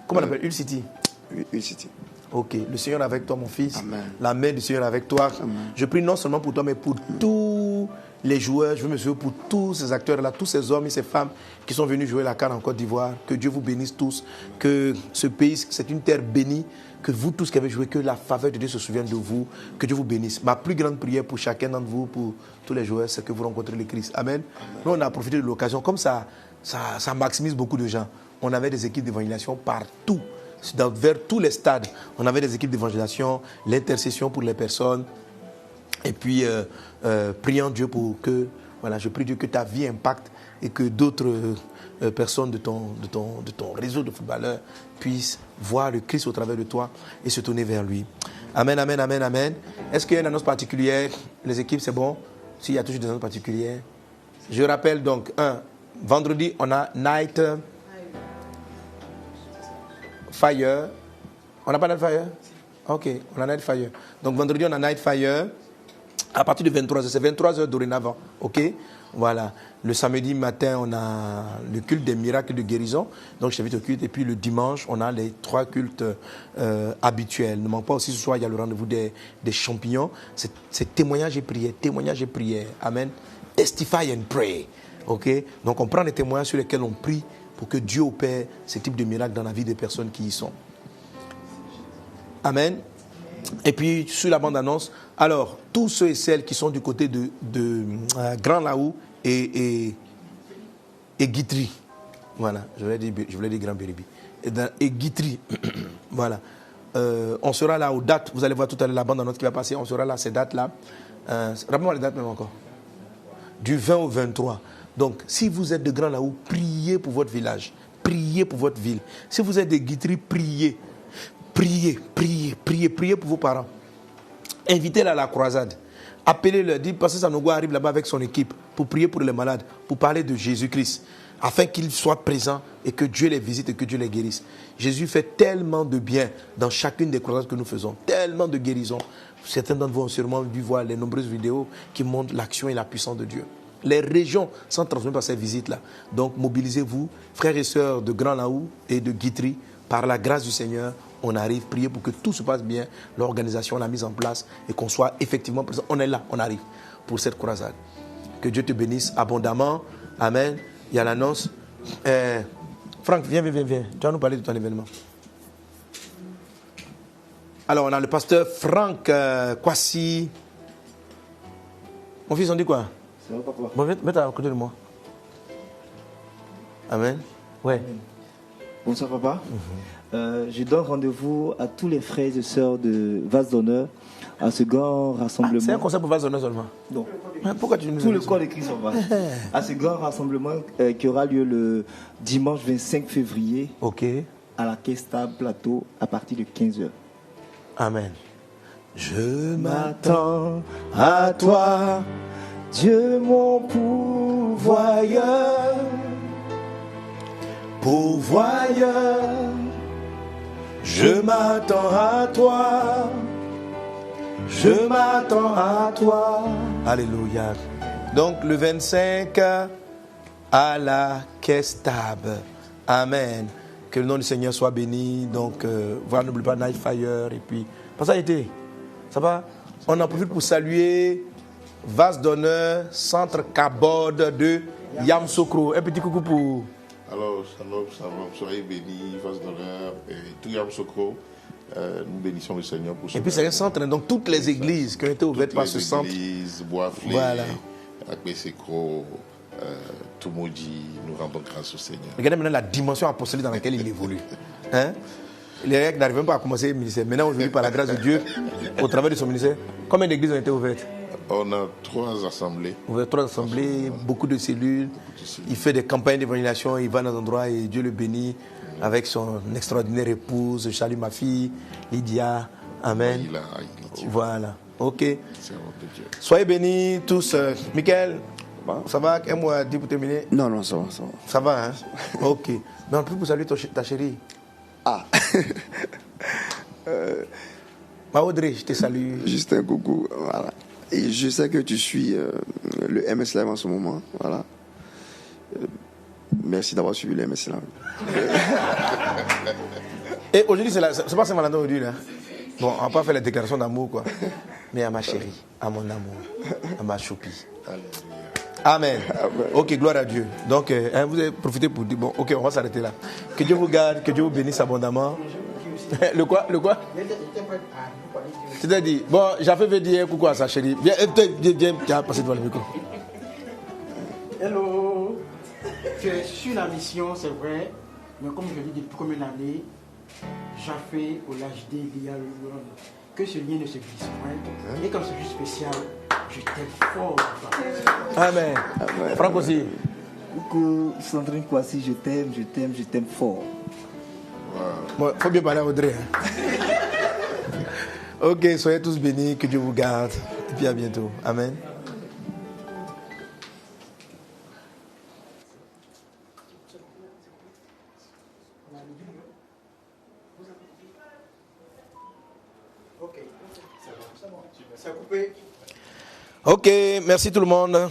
Comment on appelle? Hull City. Hull City. Ok, le Seigneur est avec toi, mon fils. Amen. La main du Seigneur est avec toi. Amen. Je prie non seulement pour toi, mais pour tous les joueurs. Je veux me souvenir pour tous ces acteurs-là, tous ces hommes et ces femmes qui sont venus jouer la CAN en Côte d'Ivoire. Que Dieu vous bénisse tous. Que ce pays, c'est une terre bénie. Que vous tous qui avez joué, que la faveur de Dieu se souvienne de vous. Que Dieu vous bénisse. Ma plus grande prière pour chacun d'entre vous, pour tous les joueurs, c'est que vous rencontrez le Christ. Amen. Nous, on a profité de l'occasion. Comme ça maximise beaucoup de gens. On avait des équipes d'évangélisation partout. Vers tous les stades, on avait des équipes d'évangélisation, l'intercession pour les personnes, et puis priant Dieu pour que, voilà, je prie Dieu que ta vie impacte et que d'autres personnes de ton réseau de footballeurs puissent voir le Christ au travers de toi et se tourner vers lui. Amen, amen, amen, amen. Est-ce qu'il y a une annonce particulière? Les équipes, c'est bon? S'il y a toujours des annonces particulières. Je rappelle donc, vendredi, on a Night Fire. On n'a pas Night Fire? Ok, on a Night Fire. Donc vendredi, on a Night Fire. À partir de 23h, c'est 23h dorénavant. Ok? Voilà. Le samedi matin, on a le culte des miracles de guérison. Donc je t'invite au culte. Et puis le dimanche, on a les 3 cultes habituels. Ne manque pas aussi ce soir, il y a le rendez-vous des champignons. C'est témoignage et prière. Témoignage et prière. Amen. Testify and pray. Ok? Donc on prend les témoignages sur lesquels on prie pour que Dieu opère ce type de miracles dans la vie des personnes qui y sont. Amen. Et puis, sur la bande-annonce, alors, tous ceux et celles qui sont du côté de Grand Laou et Guitry, voilà, je voulais dire Grand Béribi, et Guitry, voilà, on sera là aux dates, vous allez voir tout à l'heure la bande-annonce qui va passer, on sera là à ces dates-là. Rappelez-moi les dates même encore. Du 20 au 23. Donc, si vous êtes de Grand Laou, priez pour votre village. Priez pour votre ville. Si vous êtes de Guitry, priez. Priez pour vos parents. Invitez-les à la croisade. Appelez-le, dites, Pasteur Sanogo arrive là-bas avec son équipe pour prier pour les malades, pour parler de Jésus-Christ, afin qu'ils soient présents et que Dieu les visite et que Dieu les guérisse. Jésus fait tellement de bien dans chacune des croisades que nous faisons, tellement de guérisons. Certains d'entre vous ont sûrement dû voir les nombreuses vidéos qui montrent l'action et la puissance de Dieu. Les régions sont transformées par ces visites-là. Donc mobilisez-vous, frères et sœurs de Grand Laou et de Guitry, par la grâce du Seigneur, on arrive, prier pour que tout se passe bien, l'organisation, la mise en place et qu'on soit effectivement présent. On est là, on arrive pour cette croisade. Que Dieu te bénisse abondamment. Amen. Il y a l'annonce. Franck, viens. Tu vas nous parler de ton événement. Alors, on a le pasteur Franck Kwasi. Mon fils, on dit quoi? Ça va, papa? Bon, mets à côté de moi. Amen. Ouais. Bonsoir, papa. Je donne rendez-vous à tous les frères et sœurs de Vase d'honneur à ce grand rassemblement. C'est un concert pour Vase d'honneur seulement? Non. Pourquoi tu nous Tout le corps de Christ, papa. À ce grand rassemblement qui aura lieu le dimanche 25 février. Ok. À la Kesta Plateau à partir de 15h. Amen. Je M'attends à toi, Dieu mon pourvoyeur. Pourvoyeur, je m'attends à toi, je m'attends à toi. Alléluia. Donc le 25 à la Kestab. Amen. Que le nom du Seigneur soit béni. Donc voilà, n'oublie pas Night Fire et puis. Ça a été. Ça va? On en profite pour saluer Vase d'honneur, Centre Kabod de Yamsokro. Un petit coucou pour. Alors, shalom, soyez bénis, Vase d'honneur et tout Yamsokro. Nous bénissons le Seigneur pour ce. Et puis c'est un centre, donc toutes les églises qui ont été ouvertes par ce centre. Toutes les églises, Boisflé, voilà. Akbesekro, Toumoudi, nous rendons grâce au Seigneur. Regardez maintenant la dimension apostolique dans laquelle il évolue. Hein? Les règles n'arrivent même pas à commencer le ministère. Maintenant, aujourd'hui, par la grâce de Dieu, au travers de son ministère, combien d'églises ont été ouvertes? On a 3 assemblées. Ouvert 3 assemblées, beaucoup de cellules. Il fait des campagnes d'évangélisation, il va dans des endroits et Dieu le bénit avec son extraordinaire épouse. Je salue ma fille, Lydia. Amen. Voilà. Ok. Soyez bénis tous. Michael, ça va? Un mot à dire pour terminer? Non, ça va. Ça va, hein? Ok. Mais en plus, pour saluer ta chérie. Ah. Ma Audrey, je te salue. Juste un coucou, voilà. Et je sais que tu suis le MS Live en ce moment, voilà. Merci d'avoir suivi le MS Live. Et aujourd'hui, c'est pas Saint-Valentin aujourd'hui, là. Bon, on va pas faire la déclaration d'amour, quoi. Mais à ma chérie, à mon amour, à ma choupie. Amen. Ok, gloire à Dieu. Donc, vous avez profité pour dire, bon, ok, on va s'arrêter là. Que Dieu vous garde, que Dieu vous bénisse abondamment. Le quoi? C'est-à-dire, bon, j'avais fait dire coucou à sa chérie. Viens, viens, passer devant le micro. Hello. Tu es sur la mission, c'est vrai, mais comme je dis depuis combien d'années, j'ai fait au l'HD il y a que ce lien ne se brise point. Et comme c'est juste spécial, je t'aime fort. Amen. Franck aussi. Coucou, Sandrine Kwasi, je t'aime fort. Bon, faut bien parler à Audrey. Hein. Ok, soyez tous bénis, que Dieu vous garde. Et puis à bientôt. Amen. Ok, merci tout le monde.